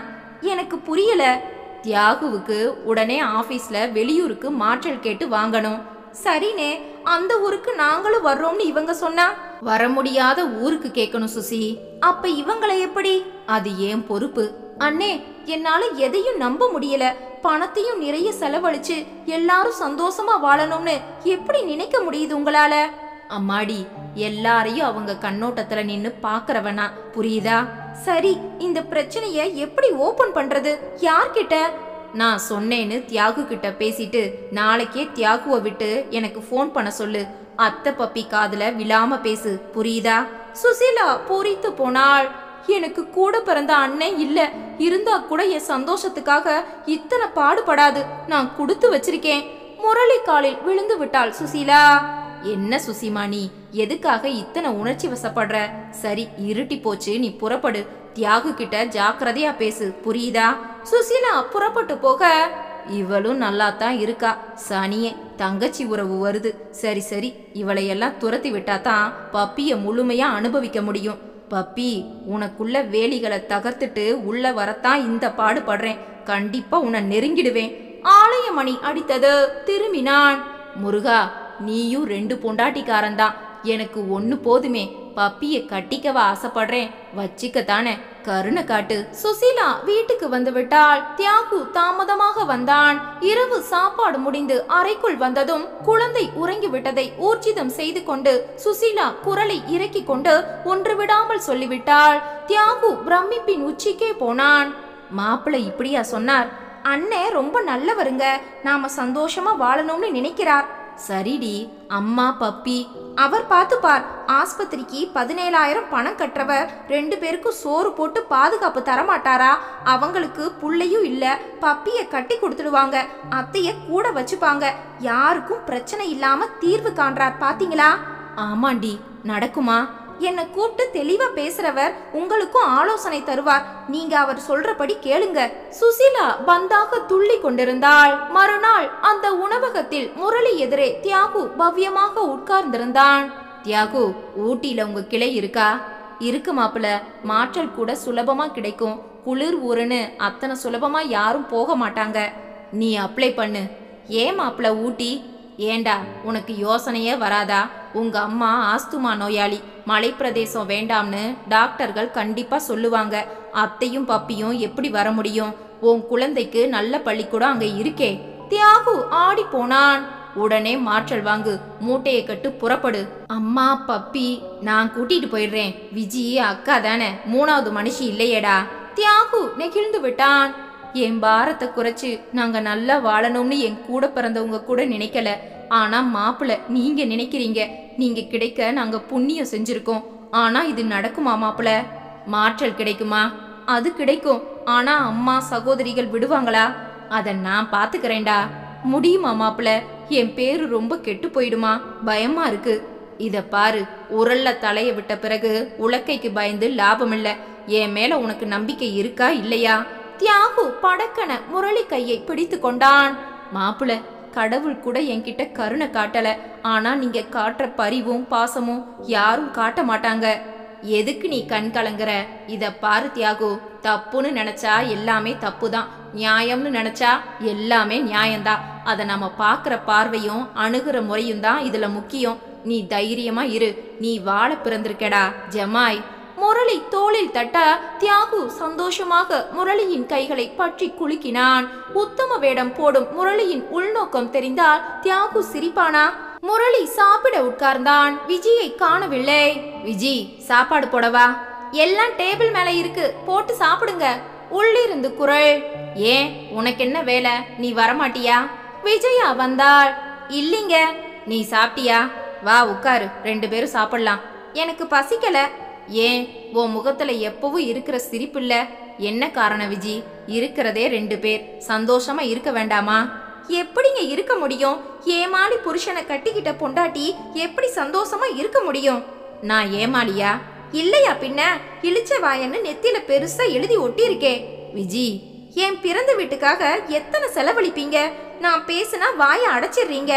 எனக்கு புரியல. தியாகுவுக்கு உடனே ஆபீஸ்ல வெளியூருக்கு மாற்றல் கேட்டு வாங்கணும். சரினே, அந்த ஊருக்கு நாங்களும் வர்றோம்னு இவங்க சொன்னா வர முடியாத ஊருக்கு கேட்கணும் சுசி. அப்ப இவங்களை எப்படி? அது ஏன் பொறுப்பு. அண்ணே, என்னால எதையும் நம்ப முடியல. பணத்தையும் நிறைய செலவழிச்சு எல்லாரும் சந்தோஷமா வாழணும்னு எப்படி நினைக்க முடியுது உங்களால? அம்மாடி, எல்லாரையும் அவங்க கண்ணோட்டத்துல நின்னு பாக்குறவனா, புரியுதா? சரி, இந்த பிரச்சனைய எப்படி ஓபன் பண்றது? யார்கிட்ட? நான் சொன்னேன்னு தியாகு கிட்ட பேசிட்டு நாளைக்கே தியாகுவை விட்டு எனக்கு ஃபோன் பண்ண சொல்லு. அத்தை பப்பி காதுல விழாம பேசு, புரியுதா? சுசீலா பூரித்து போனாள். எனக்கு கூட பிறந்த அண்ணன் இல்ல, இருந்தா கூட என் சந்தோஷத்துக்காக இத்தனை பாடுபடாது. நான் கொடுத்து வச்சிருக்கேன். முரளி காலில் விழுந்து விட்டாள் சுசீலா. என்ன சுசிமா, நீ எதுக்காக இத்தனை உணர்ச்சி வசப்படுற? சரி, இருட்டி போச்சு, நீ புறப்படு. தியாகு கிட்ட ஜாக்கிரதையா பேசு, புரியுதா? சுசீலா புறப்பட்டு போக, இவளும் நல்லா தான் இருக்கா. சனியே, தங்கச்சி உறவு வருது. சரி சரி, இவளையெல்லாம் துரத்தி விட்டா தான் பப்பிய முழுமையா அனுபவிக்க முடியும். பப்பி, உனக்குள்ள வேலிகளை தகர்த்துட்டு உள்ள வரத்தான் இந்த பாடுபடுறேன். கண்டிப்பா உன்னை நெருங்கிடுவேன். ஆலயமணி அடித்தது. திரும்பினான். முருகா, நீயும் 2 பொண்டாட்டிக்காரன்தான். எனக்கு ஒண்ணு போதுமே. பப்பிய கட்டிக்கவா ஆசைப்படுறேன், வச்சிக்கத்தானே, கருணை காட்டு. சுசீலா வீட்டுக்கு வந்து விட்டாள். தியாகு தாமதமாக வந்தான். இரவு சாப்பாடு முடிந்து அறைக்குள் வந்ததும் குழந்தை உறங்கி விட்டதை ஊர்ஜிதம் செய்து கொண்டு சுசீலா குரலை இறக்கி கொண்டு ஒன்று விடாமல் சொல்லிவிட்டாள். தியாகு பிரமிப்பின் உச்சிக்கே போனான். மாப்பிள்ளை இப்படியா சொன்னார்? அண்ணே ரொம்ப நல்லவருங்க, நாம சந்தோஷமா வாழணும்னு நினைக்கிறார். சரிடி, அம்மா பப்பி அவர் பார்த்துப்பார். ஆஸ்பத்திரிக்கு 17,000 பணம் கட்டுறவர் 2 பேருக்கும் சோறு போட்டு பாதுகாப்பு தரமாட்டாரா? அவங்களுக்கு புள்ளையும் இல்ல, பப்பிய கட்டி கொடுத்துடுவாங்க. அத்தைய கூட வச்சுப்பாங்க. யாருக்கும் பிரச்சனை இல்லாம தீர்வு காண்றார், பாத்தீங்களா? ஆமாண்டி, நடக்குமா? என்னை கூப்பிட்டு தெளிவா பேசுறவர் உங்களுக்கும் ஆலோசனை தருவார். நீங்க அவர் சொல்றபடி கேளுங்க. சுசீலா பந்தாக துள்ளி கொண்டிருந்தாள். மறுநாள் அந்த உணவகத்தில் முரளி எதிரே தியாகு பவ்யமாக உட்கார்ந்திருந்தான். தியாகு, ஊட்டியில உங்க கிளை இருக்கா? இருக்கு மாப்பிள்ள, மாற்றல் கூட சுலபமா கிடைக்கும். குளிர் ஊருன்னு அத்தனை சுலபமா யாரும் போக மாட்டாங்க. நீ அப்ளை பண்ணு. ஏன் மாப்பிள்ள ஊட்டி? ஏண்டா, உனக்கு யோசனையே வராதா? உங்க அம்மா ஆஸ்துமா நோயாளி, மலை பிரதேசம் வேண்டாம்னு டாக்டர்கள் கண்டிப்பா சொல்லுவாங்க. அத்தையும் பப்பியும் எப்படி வர முடியும்? உன் குழந்தைக்கு நல்ல பள்ளிக்கூடம் அங்க இருக்கே. தியாகு ஆடி போனான். உடனே மாற்றல் வாங்கு, மூட்டையை கட்டு, புறப்படு. அம்மா பப்பி நான் கூட்டிட்டு போயிடுறேன். விஜி அக்கா தானே, 3வது மனுஷி இல்லையேடா. தியாகு நெகிழ்ந்து விட்டான். என் பாரத்தை குறைச்சு நாங்க நல்லா வாழணும்னு என் கூட பிறந்தவங்க கூட நினைக்கல. ஆனா மாப்பிள்ள, நீங்க நினைக்கிறீங்க. நீங்க கிடைக்க நாங்க புண்ணியம் செஞ்சிருக்கோம். ஆனா இது நடக்குமா மாப்பிள்ள? மாற்றல் கிடைக்குமா? அது கிடைக்கும். ஆனா அம்மா சகோதரிகள் விடுவாங்களா? அத நான் பாத்துக்கிறேன்டா. முடியுமா மாப்பிள்ள? என் பேரு ரொம்ப கெட்டு போயிடுமா? பயமா இருக்கு. இத பாரு, உரல்ல தலைய விட்ட பிறகு உலக்கைக்கு பயந்து லாபம் இல்ல. என் மேல உனக்கு நம்பிக்கை இருக்கா இல்லையா? தியாகு படக்கன முரளி கையை பிடித்து கொண்டான். மாப்பிள்ள, கடவுள் கூட என்கிட்ட கருணை காட்டல. ஆனா நீங்க காட்டுற பரிவும் பாசமும் யாரும் காட்ட மாட்டாங்க. எதுக்கு நீ கண் கலங்குற? இத பாரு தியாகு, தப்புன்னு நினைச்சா எல்லாமே தப்புதான், நியாயம்னு நினைச்சா எல்லாமே நியாயம்தான். அத நம்ம பாக்குற பார்வையும் அணுகுற முறையும் தான் இதுல முக்கியம். நீ தைரியமா இரு. நீ வாழ பிறந்திருக்கடா ஜமாய். முரளி தோளில் தட்ட தியாகு சந்தோஷமாக முரளியின் கைகளை பற்றி குலுக்கினான். உத்தம வேடம் போடும் முரளியின் உள்நோக்கம் தெரிந்தால் தியாகு சிரிப்பானா? முரளி சாப்பிட உட்கார்ந்தான். விஜியை காணவில்லை. விஜி, சாப்பாடு போடவா? எல்லாம் டேபிள் மேல இருக்கு, போட்டு சாப்பிடுங்க. உள்ளிருந்து குரல். ஏன், உனக்கு என்ன வேலை? நீ வரமாட்டியா? விஜயா வந்தாள். இல்லைங்க. நீ சாப்பிட்டியா? வா உட்காரு, 2 பேரும் சாப்பிடலாம். எனக்கு பசிக்கல. ஏன், உன் முகத்துல எப்பவும் இருக்கிற சிரிப்பு இல்ல? என்ன காரணம் விஜி? இருக்கிறதே 2 பேர், சந்தோஷமா இருக்க வேண்டாமா? எப்படிங்க இருக்க முடியும்? ஏமாளி புருஷனை கட்டிக்கிட்ட பொண்டாட்டி எப்படி சந்தோஷமா இருக்க முடியும்? நான் ஏமாளியா? இல்லையா பின்ன. இழிச்ச வாயன்னு நெத்தியில பெருசா எழுதி ஒட்டி இருக்கே. விஜி, என் பிறந்த வீட்டுக்காக எத்தனை செலவழிப்பீங்க? நான் பேசுனா வாய அடைச்சிடுறீங்க.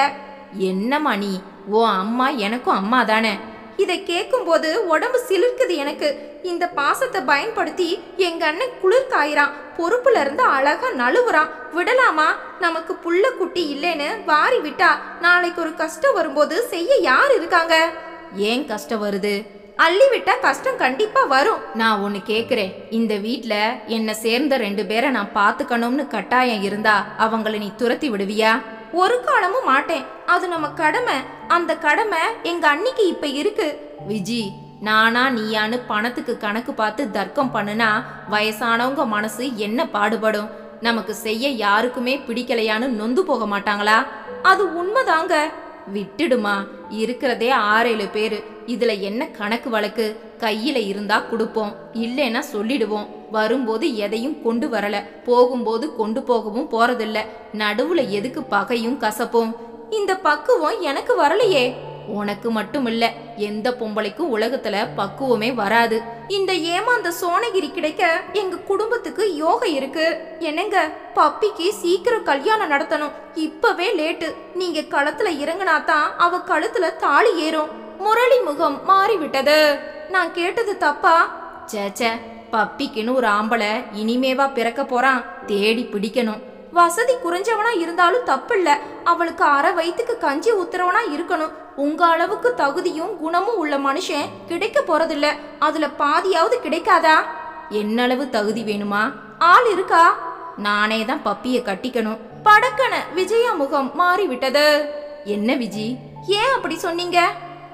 என்னம்மா நீ? உன் அம்மா எனக்கும் அம்மா தானே. இதை கேட்கும் போது உடம்பு சிலிர்க்குது எனக்கு. இந்த பாசத்தை பயன்படுத்தி எங்க அண்ணன் குளிர் காயிறான். பொறுப்புல இருந்து அழகா நழுவுறான். விடலாமா? நமக்கு புள்ள குட்டி இல்லைன்னு வாரி விட்டா நாளைக்கு ஒரு கஷ்டம் வரும்போது செய்ய யார் இருக்காங்க? ஏன் கஷ்டம் வருது? அள்ளி விட்டா கஷ்டம் கண்டிப்பா வரும். நான் ஒன்னு கேக்குறேன். இந்த வீட்ல என்ன சேர்ந்த 2 பேரை நான் பாத்துக்கணும்னு கட்டாயம் இருந்தா அவங்கள நீ துரத்தி விடுவியா? ஒரு காலமும் மாட்டேன். அது நம்ம கடமை. அந்த கடமை எங்க அன்னிக்கு இப்ப இருக்கு. விஜி, நானா நீயான்னு பணத்துக்கு கணக்கு பார்த்து தர்க்கம் பண்ணுனா வயசானவங்க மனசு என்ன பாடுபடும்? நமக்கு செய்ய யாருக்குமே பிடிக்கலையான்னு நொந்து போக மாட்டாங்களா? அது உண்மைதாங்க. விட்டுடுமா, இருக்கிறதே 6-7 பேரு. இதுல என்ன கணக்கு வழக்கு? கையில இருந்தா கொடுப்போம், இல்லைன்னா சொல்லிடுவோம். வரும்போது எதையும் கொண்டு வரல, போகும்போது கொண்டு போகவும் போறதில்ல. நடுவுல எதுக்கு பகையும் கசப்பும்? இந்த பக்குவம் எனக்கு வரலையே. உனக்கு மட்டும் இல்ல, எந்த பொம்பளைக்கும் உலகத்துல பக்குவமே வராது. இந்த ஏமாந்த சோனகிரி கிடைக்க எங்க குடும்பத்துக்கு யோகம் இருக்கு. என்னங்க, பப்பிக்கு சீக்கிரம் கல்யாணம் நடத்தணும். இப்பவே லேட்டு. நீங்க களத்துல இறங்கினாதான் அவ கழுத்துல தாலி ஏறும். முரளி முகம் மாறிவிட்டது. நான் கேட்டது தப்பா? சேச்சே, பப்பிக்குன்னு ஒரு ஆம்பளை இனிமேவா பிறக்க போறான்? தேடி பிடிக்கணும். வசதி குறைஞ்சவனா இருந்தாலும் தப்பில்ல. அவளுக்கு அரை வயிற்றுக்கு கஞ்சி ஊத்துறவனா இருக்கணும். உங்க அளவுக்கு தகுதியும் குணமும் உள்ள மனுஷன் கிடைக்க போறதில்ல. அதுல பாதியாவது கிடைக்காதா? என்னளவு தகுதி வேணுமா? ஆள் இருக்கா? நானே தான் பப்பிய கட்டிக்கணும். படக்கன விஜயா முகம் மாறிவிட்டது. என்ன விஜி, ஏன் அப்படி சொன்னீங்க?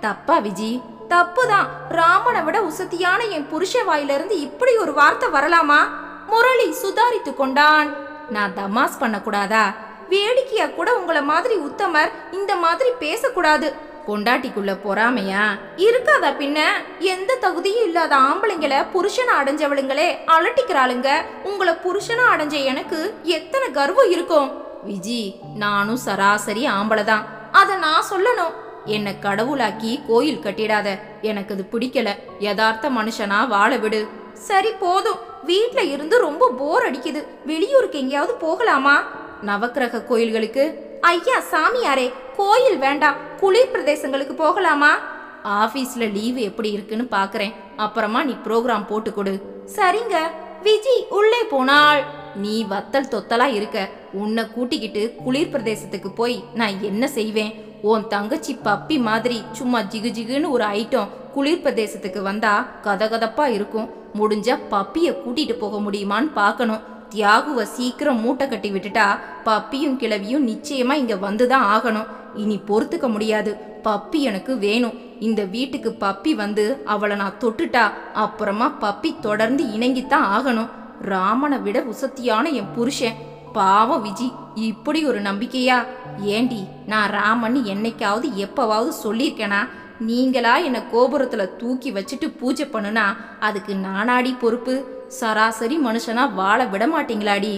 தப்பா விஜி? தப்புதான். ராமனை விட உசத்தியான என் புருஷ வாயிலிருந்து இப்படி ஒரு வார்த்தை வரலாமா? முரளி சுதாரித்து கொண்டான். நான் தமாஸ் பண்ண கூடாதா? வேடிக்கையா கூட உங்கள மாதிரி உத்தமர் இந்த மாதிரி பேசக்கூடாது. பொண்டாட்டிக்குள்ள பொறாமையா இருக்காதா பின்ன? எந்த தகுதியும் இல்லாத ஆம்பளைங்களை புருஷனை அடைஞ்சவளுங்களே அலட்டிக்கிறாளுங்க. உங்களை புருஷனா அடைஞ்ச எனக்கு எத்தனை கர்வம் இருக்கும்? விஜி, நானும் சராசரி ஆம்பளைதான். அத நான் சொல்லணும். என்ன கடவுளாக்கி கோயில் கட்டிடாத. எனக்கு அது பிடிக்கல. யதார்த்த மனுஷனா வாழ விடு. சரி போதும். வீட்ல இருந்து ரொம்ப போர் அடிக்குது. வெளியூருக்கு எங்கேயாவது போகலாமா? நவக்கிரக கோயில்களுக்கு? ஐயா சாமியாரே, கோயில் வேண்டாம், குளிர் பிரதேசங்களுக்கு போகலாமா? ஆபீஸ்ல லீவு எப்படி இருக்குன்னு பாக்குறேன். அப்புறமா நீ ப்ரோக்ராம் போட்டு கொடு. சரிங்க. விஜி உள்ளே போனாள். நீ வத்தல் தொத்தலா இருக்க. உன்னை கூட்டிக்கிட்டு குளிர் பிரதேசத்துக்கு போய் நான் என்ன செய்வேன்? உன் தங்கச்சி பப்பி மாதிரி சும்மா ஜிகு ஜிகுன்னு ஒரு ஐட்டம் குளிர் பிரதேசத்துக்கு வந்தா கதகதப்பா இருக்கும். முடிஞ்சா பப்பிய கூட்டிட்டு போக முடியுமான்னு பாக்கணும். தியாகுவை சீக்கிரம் மூட்டை கட்டி விட்டுட்டா பப்பியும் கிழவியும் நிச்சயமா இங்க வந்துதான் ஆகணும். இனி பொறுத்துக்க முடியாது. பப்பி எனக்கு வேணும். இந்த வீட்டுக்கு பப்பி வந்து அவளை நான் தொட்டுட்டா அப்புறமா பப்பி தொடர்ந்து இணங்கித்தான் ஆகணும். ராமனை விட உசத்தியான என் புருஷன். பாவம் விஜி, இப்படி ஒரு நம்பிக்கையா? ஏண்டி, நான் ராமன் என்னைக்காவது எப்பவாவது சொல்லியிருக்கேனா? நீங்களா என்ன கோபுரத்துல தூக்கி வச்சுட்டு பூஜை பண்ணுனா அதுக்கு நானாடி பொறுப்பு? சராசரி மனுஷனா வாழ விட மாட்டீங்களாடி?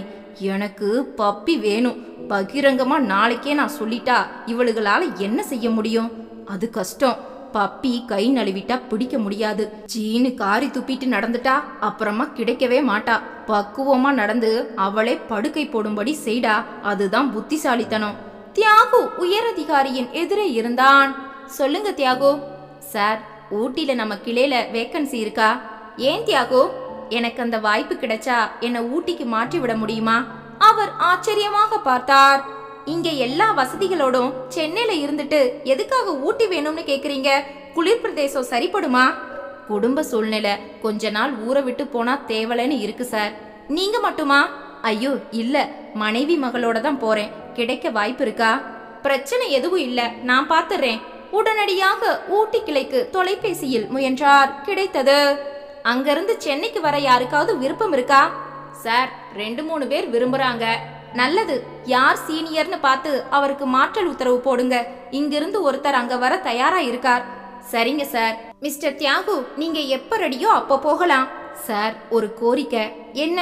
எனக்கு பப்பி வேணும். பகிரங்கமா நாளைக்கே நான் சொல்லிட்டா இவளுகளால என்ன செய்ய முடியும்? அது கஷ்டம். பப்பி கை நழுவிட்டா பிடிக்க முடியாது. சீனு காரி துப்பிட்டு நடந்துட்டா அப்புறமா கிடைக்கவே மாட்டா. பக்குவமா நடந்து அவளே படுக்கை போடும்படி செய்டா. அதுதான் புத்திசாலித்தனம். தியாகு உயரதிகாரியின் எதிரே இருந்தான். சொல்லுங்க தியாகு. சார், ஊட்டில நம்ம கிளையில வேக்கன்சி இருக்கா? ஏன் தியாகு? எனக்கு அந்த வாய்ப்பு கிடைச்சா என்னை ஊட்டிக்கு மாற்றி விட முடியுமா? அவர் ஆச்சரியமாக பார்த்தார். இங்க எல்லா வசதிகளோடும் சென்னையில இருந்துட்டு எதுக்காக ஊட்டி வேணும்னு கேக்குறீங்க? குளிர் பிரதேசம் சரிப்படுமா? குடும்ப சூழ்நிலை கொஞ்ச நாள் ஊரை விட்டு போனா தேவலைன்னு இருக்கு சார். நீங்க மட்டுமா? ஐயோ இல்ல, மனைவி மகளோட தான் போறேன். கிடைக்க வாய்ப்பு இருக்கா? பிரச்சனை எதுவும் இல்ல, நான் பாத்துறேன். உடனடியாக ஊட்டி கிளைக்கு தொலைபேசியில் முயன்றார். கிடைத்தது. அங்கிருந்து சென்னைக்கு வர யாருக்காவது விருப்பம் இருக்கா? சார், 2-3 பேர் விரும்புறாங்க. நல்லது. யார் சீனியர்னு பார்த்து அவருக்கு மாற்றல் உத்தரவு போடுங்க. இங்கிருந்து ஒருத்தர் அங்க வர தயாரா இருக்கார். சரிங்க சார். மிஸ்டர் தியாகு, நீங்க எப்ப ரெடியோ அப்ப போகலாம். சார், ஒரு கோரிக்கை. என்ன?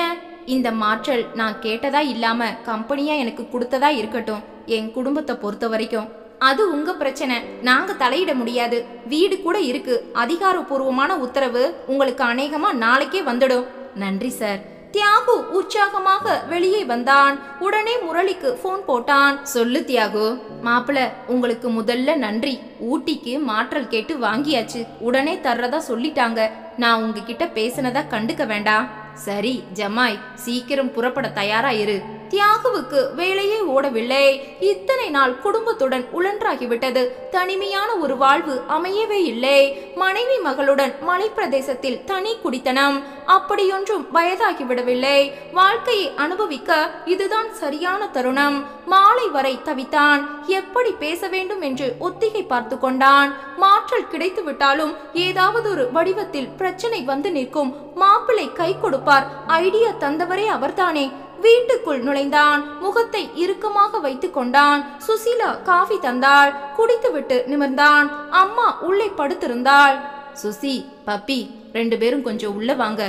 இந்த மாற்றல் நான் கேட்டதா இல்லாம கம்பெனியா எனக்கு கொடுத்ததா இருக்கட்டும். என் குடும்பத்தை பொறுத்த வரைக்கும் அது உங்க பிரச்சனை. நாங்க தலையிட முடியாது. வீடு கூட இருக்கு. அதிகாரப்பூர்வமான உத்தரவு உங்களுக்கு அநேகமா நாளைக்கே வந்துடும். நன்றி சார். தியாகு உற்சாகமாக வெளியே வந்தான். உடனே முரளிக்கு போன் போட்டான். சொல்லு தியாகு. மாப்பிள, உங்களுக்கு முதல்ல நன்றி. ஊட்டிக்கு மாற்றல் கேட்டு வாங்கியாச்சு. உடனே தர்றதா சொல்லிட்டாங்க. நான் உங்ககிட்ட பேசினதா கண்டுக்க வேண்டாம். சரி ஜமாய், சீக்கிரம் புறப்பட தயாரா இரு. தியாகுவுக்கு வேலையே ஓடவில்லை. இத்தனை நாள் குடும்பத்துடன் உழன்றாகிவிட்டது. தனிமையான ஒரு வாழ்வு அமையவே இல்லை. மனைவி மகளுடன் மலை பிரதேசத்தில் தனி குடித்தனம் அப்படியொன்றும் வயதாகிவிடவில்லை. வாழ்க்கையை அனுபவிக்க இதுதான் சரியான தருணம். மாலை வரை தவித்தான். எப்படி பேச வேண்டும் என்று ஒத்திகை பார்த்து கொண்டான். மாற்றல் கிடைத்து விட்டாலும் ஏதாவது ஒரு வடிவத்தில் பிரச்சனை வந்து நிற்கும். மாப்பிள்ளை கை கொடுப்பார். ஐடியா தந்தவரே அவர்தானே. வீட்டுக்குள் நுழைந்தான். முகத்தை இறுக்கமாக வைத்துக் கொண்டான். சுசீலா காஃபி தந்தாள். குடித்துவிட்டு நிமிர்ந்தான். அம்மா உள்ளே படுத்திருந்தாள். சுசி, பப்பி, 2 பேரும் கொஞ்சம் உள்ள வாங்க.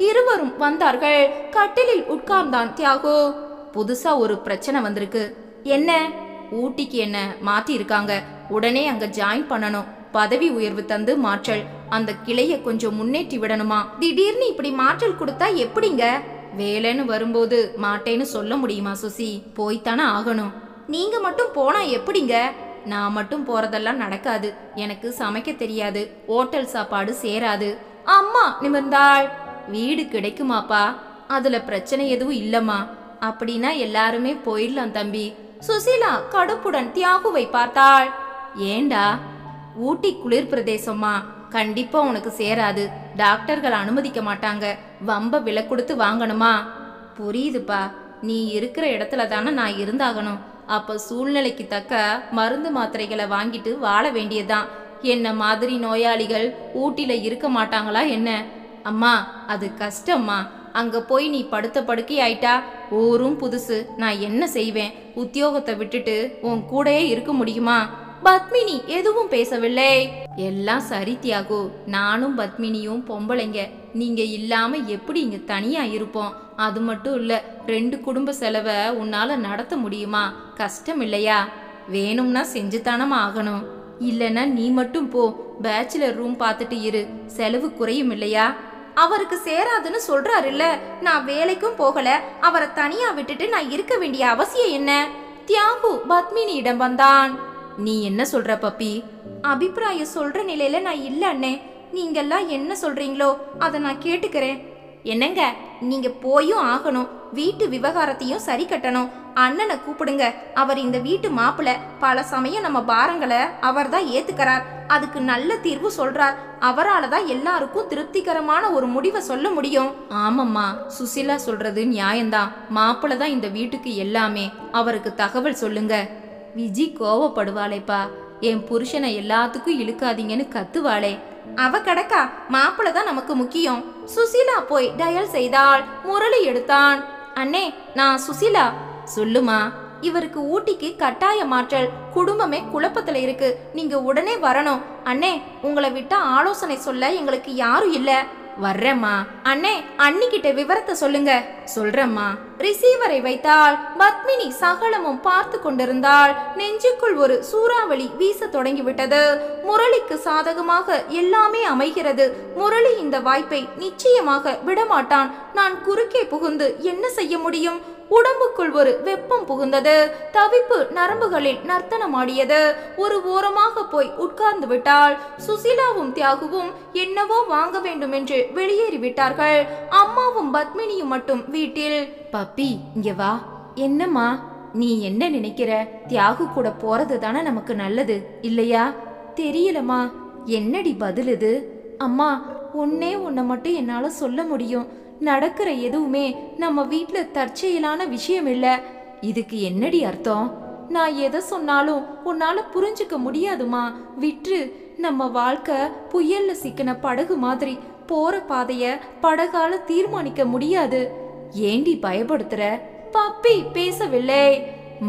இருவரும் வந்தார்கள். கட்டிலில் உட்கார்ந்தான் தியாகு. புதுசா ஒரு பிரச்சனை வந்திருக்கு. என்ன? ஊட்டிக்கு என்ன மாத்தி இருக்காங்க. உடனே அங்க ஜாயின் பண்ணணும். பதவி உயர்வு தந்து மாற்றல். அந்த கிளைய கொஞ்சம் முன்னேற்றி விடணுமா? திடீர்னு இப்படி மாற்றல் கொடுத்தா எப்படிங்க? வேலைன்னு வரும்போது மாட்டேன்னு சொல்ல முடியுமா சுசி? போய்த்தானே ஆகணும். நீங்க மட்டும் போனா எப்படிங்க? நான் மட்டும் போறதெல்லாம் நடக்காது. எனக்கு சமைக்க தெரியாது. ஹோட்டல் சாப்பாடு சேராது. அம்மா நிமிர்ந்தாள். வீடு கிடைக்குமாப்பா? அதுல பிரச்சனை எதுவும் இல்லம்மா. அப்படின்னா எல்லாருமே போயிடலாம் தம்பி. சுசீலா கடுப்புடன் தியாகுவை பார்த்தாள். ஏண்டா? ஊட்டி குளிர் பிரதேசமா, கண்டிப்பா உனக்கு சேராது. டாக்டர்கள் அனுமதிக்க மாட்டாங்க. வம்ப விலை கொடுத்து வாங்கணுமா? புரியுதுப்பா. நீ இருக்கிற இடத்துல தானே நான் இருந்தாகணும். அப்ப சூழ்நிலைக்கு தக்க மருந்து மாத்திரைகளை வாங்கிட்டு வாழ வேண்டியதுதான். என்ன மாதிரி நோயாளிகள் ஊட்டில இருக்க மாட்டாங்களா என்ன? அம்மா, அது கஷ்டம்மா. அங்க போய் நீ படுத்த படுக்கை ஆயிட்டா ஊரும் புதுசு. நான் என்ன செய்வேன்? உத்தியோகத்தை விட்டுட்டு உன் கூடயே இருக்க முடியுமா? பத்மினி எதுவும் பேசவில்லை. எல்லாம் சரி தியாகு. நானும் பத்மினியும் பொம்பளைங்க. நீங்க இல்லாம எப்படி இங்க தனியா இருப்போம்? அது மட்டும் இல்ல, 2 குடும்ப செலவை உன்னால நடத்த முடியுமா? கஷ்டம் இல்லையா? வேணும்னா செஞ்சுதானமா ஆகணும். இல்லைன்னா நீ மட்டும் போ. பேச்சுலர் ரூம் பார்த்துட்டு இரு. செலவு குறையும் இல்லையா? அவருக்கு சேராதுன்னு சொல்றாருல்ல. நான் வேலைக்கும் போகல. அவரை தனியா விட்டுட்டு நான் இருக்க வேண்டிய அவசியம் என்ன? தியாகு பத்மினியிடம் வந்தான். நீ என்ன சொல்ற பப்பி? அபிப்பிராயம் சொல்ற நிலையில நான் இல்ல அண்ணே. நீங்கெல்லாம் என்ன சொல்றீங்களோ அதை நான் கேட்டுக்கிறேன். என்னங்க, நீங்க போயும் ஆகணும். வீட்டு விவகாரத்தையும் சரி கட்டணும். அண்ணனை கூப்பிடுங்க. அவர் இந்த வீட்டு மாப்பிள்ள. பல சமயம் நம்ம பாரங்களை அவர் தான் ஏத்துக்கிறார். அதுக்கு நல்ல தீர்வு சொல்றார். அவரால் தான் எல்லாருக்கும் திருப்திகரமான ஒரு முடிவை சொல்ல முடியும். ஆமாம்மா, சுசிலா சொல்றது நியாயம்தான். மாப்பிள்ள தான் இந்த வீட்டுக்கு எல்லாமே. அவருக்கு தகவல் சொல்லுங்க. விஜி கோவப்படுவாளேப்பா. என் புருஷனை எல்லாத்துக்கும் இழுக்காதீங்கன்னு கத்துவாளே. அவ கடக்கா. மாப்பிள்ள தான் நமக்கு முக்கியம். சுசீலா போய் டயல் செய்தாள். முரளி எடுத்தான். அண்ணே, நான் சுசீலா. சொல்லுமா. இவருக்கு ஊட்டிக்கு கட்டாய மாற்றல். குடும்பமே குழப்பத்துல இருக்கு. நீங்க உடனே வரணும். அண்ணே, உங்களை விட்டா ஆலோசனை சொல்ல எங்களுக்கு யாரும் இல்ல. வர்றேம்மா. அண்ணே, அண்ணிக்கிட்ட விவரத்தை சொல்லுங்க. சொல்றேம்மா. ரிசீவரை வைத்தாள். பத்மினி சகலமும் பார்த்து கொண்டிருந்தாள். நெஞ்சுக்குள் ஒரு சூறாவளி வீச தொடங்கிவிட்டது. முரளிக்கு சாதகமாக எல்லாமே அமைகிறது. முரளி இந்த வாய்ப்பை நிச்சயமாக விடமாட்டான். நான் குறுக்கே புகுந்து என்ன செய்ய முடியும்? உடம்புக்குள் ஒரு வெப்பம் புகுந்தது. தவிப்பு நரம்புகளில் நர்த்தனமாடியது. ஒரு ஓரமாக போய் உட்கார்ந்து விட்டாள். சுசீலாவும் தியாகுவும் என்னவோ வாங்க வேண்டும் என்று வெளியேறிவிட்டார்கள். அம்மாவும் பத்மினியும் மட்டும் வீட்டில். பப்பி, இங்க வா. என்னம்மா? நீ என்ன நினைக்கிற? தியாகு கூட போறது தானே நமக்கு நல்லது இல்லையா? தெரியலம்மா. என்னடி பதில் இது? அம்மா, ஒன்னே ஒன்ன மட்டும் என்னால சொல்ல முடியும். நடக்கிற எதுவுமே நம்ம வீட்ல தற்செயலான விஷயம் இல்ல. இதுக்கு என்னடி அர்த்தம்? நான் எதை சொன்னாலும் உன்னால புரிஞ்சுக்க முடியாதுமா. விற்று. நம்ம வாழ்க்கை புயல்ல சிக்கின படகு மாதிரி. போற பாதைய படகால தீர்மானிக்க முடியாது. ஏண்டி பயப்படுத்துற? பப்பி பேசவில்லை.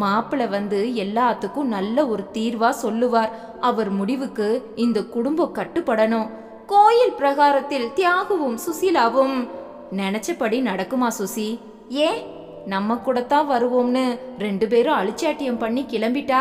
மாப்பிள்ள வந்து எல்லாத்துக்கும் நல்ல ஒரு தீர்வா சொல்லுவார். அவர் முடிவுக்கு இந்த குடும்பம் கட்டுப்படணும். கோயில் பிரகாரத்தில் தியாகுவும் சுசீலாவும். நினைச்சபடி நடக்குமா சுசி? ஏன்? நம்ம கூட தான் வருவோம்னு 2 பேரும் அழிச்சாட்டியம் பண்ணி கிளம்பிட்டா.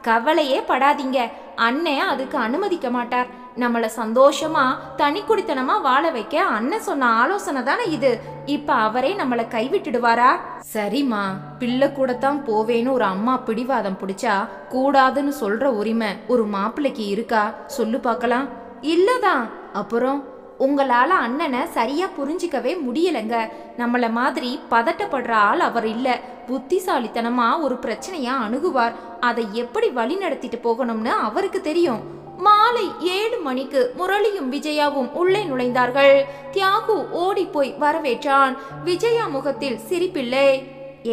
கவலையே படாதீங்க. அண்ணன் அதுக்கு அனுமதிக்க மாட்டார். நம்மள சந்தோஷமா தனி குடித்தனமா வாழ வைக்க அண்ணன் சொன்ன ஆலோசனை தானே இது. இப்ப அவரே நம்மள கைவிட்டுடுவாரா? சரிம்மா, பிள்ளை கூட தான் போவேன்னு ஒரு அம்மா பிடிவாதம் பிடிச்சா கூடாதுன்னு சொல்ற உரிமை ஒரு மாப்பிள்ளைக்கு இருக்கா? சொல்லு பார்க்கலாம். இல்லதான். அப்புறம் உங்களால அண்ணனை சரியா புரிஞ்சிக்கவே முடியலங்க. நம்மள மாதிரி பதட்டப்படுற ஆள் அவர் இல்ல. புத்திசாலித்தனமா ஒரு பிரச்சனையா அணுகுவார். அதை எப்படி வழி நடத்திட்டு போகணும்னு அவருக்கு தெரியும். மாலை 7 மணிக்கு முரளியும் விஜயாவும் உள்ளே நுழைந்தார்கள். தியாகு ஓடி போய் வரவேற்றான். விஜயா முகத்தில் சிரிப்பில்லை.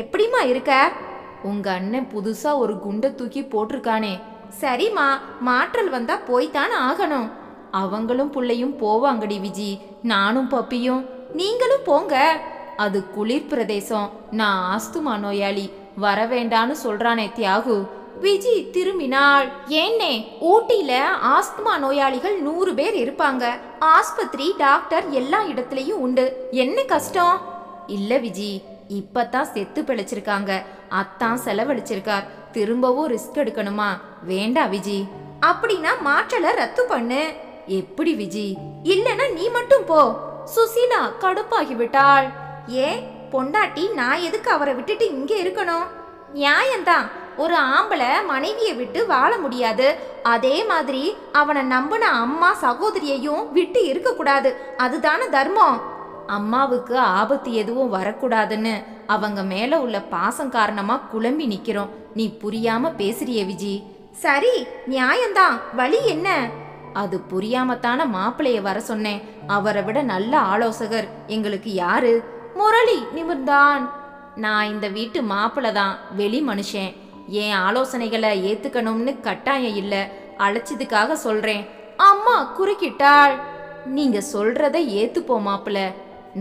எப்படிமா இருக்க? உங்க அண்ணன் புதுசா ஒரு குண்டை தூக்கி போட்டிருக்கானே. சரிம்மா, மாற்றல் வந்தா போய்தான் ஆகணும். அவங்களும் புள்ளையும் போவாங்கடி விஜி. நானும் பப்பியும். நீங்களும் போங்க. அது குளிர் பிரதேசம். நான் ஆஸ்துமா நோயாளி, வர வேண்டான்னு சொல்றானே தியாகு. விஜி திரும்பினாள். ஏன்னே, ஊட்டியில ஆஸ்துமா நோயாளிகள் 100 பேர் இருப்பாங்க. ஆஸ்பத்திரி டாக்டர் எல்லா இடத்துலயும் உண்டு. என்ன கஷ்டம்? இல்ல விஜி, இப்பதான் செத்து பிழைச்சிருக்காங்க. அத்தான் செலவழிச்சிருக்கார். திரும்பவும் ரிஸ்க் எடுக்கணுமா? வேண்டாம் விஜி. அப்படின்னா மாற்றலை ரத்து பண்ணு. எப்படி விஜி? இல்லனா நீ மட்டும் போ. சுசீலா கடுப்பாகி விட்டாள். ஏன் பொண்டாட்டி நான் எதுக்கு அவரை விட்டுட்டு இங்க இருக்கணும்? நியாயம்தான். ஒரு ஆம்பளை மனைவியை விட்டு வாழ முடியாது. அதே மாதிரி அவனை நம்பின அம்மா சகோதரியையும் விட்டு இருக்க கூடாது. அதுதானே தர்மம். அம்மாவுக்கு ஆபத்து எதுவும் வரக்கூடாதுன்னு அவங்க மேல உள்ள பாசம் காரணமா குழம்பி நிக்கிறோம். நீ புரியாம பேசுறிய விஜி. சரி, நியாயம்தான். வழி என்ன? அது புரியாமத்தான மாப்பிளைய வர சொன்னேன். அவரை விட நல்ல ஆலோசகர் எங்களுக்கு யாரு? முரளி நிமிர்ந்தான். நான் இந்த வீட்டு மாப்பிள்ள தான், வெளி மனுஷன். என் ஆலோசனைகளை ஏத்துக்கணும்னு கட்டாயம் இல்ல. அழைச்சதுக்காக சொல்றேன். அம்மா குறுக்கிட்டாள். நீங்க சொல்றத ஏத்துப்போ மாப்பிள்ள.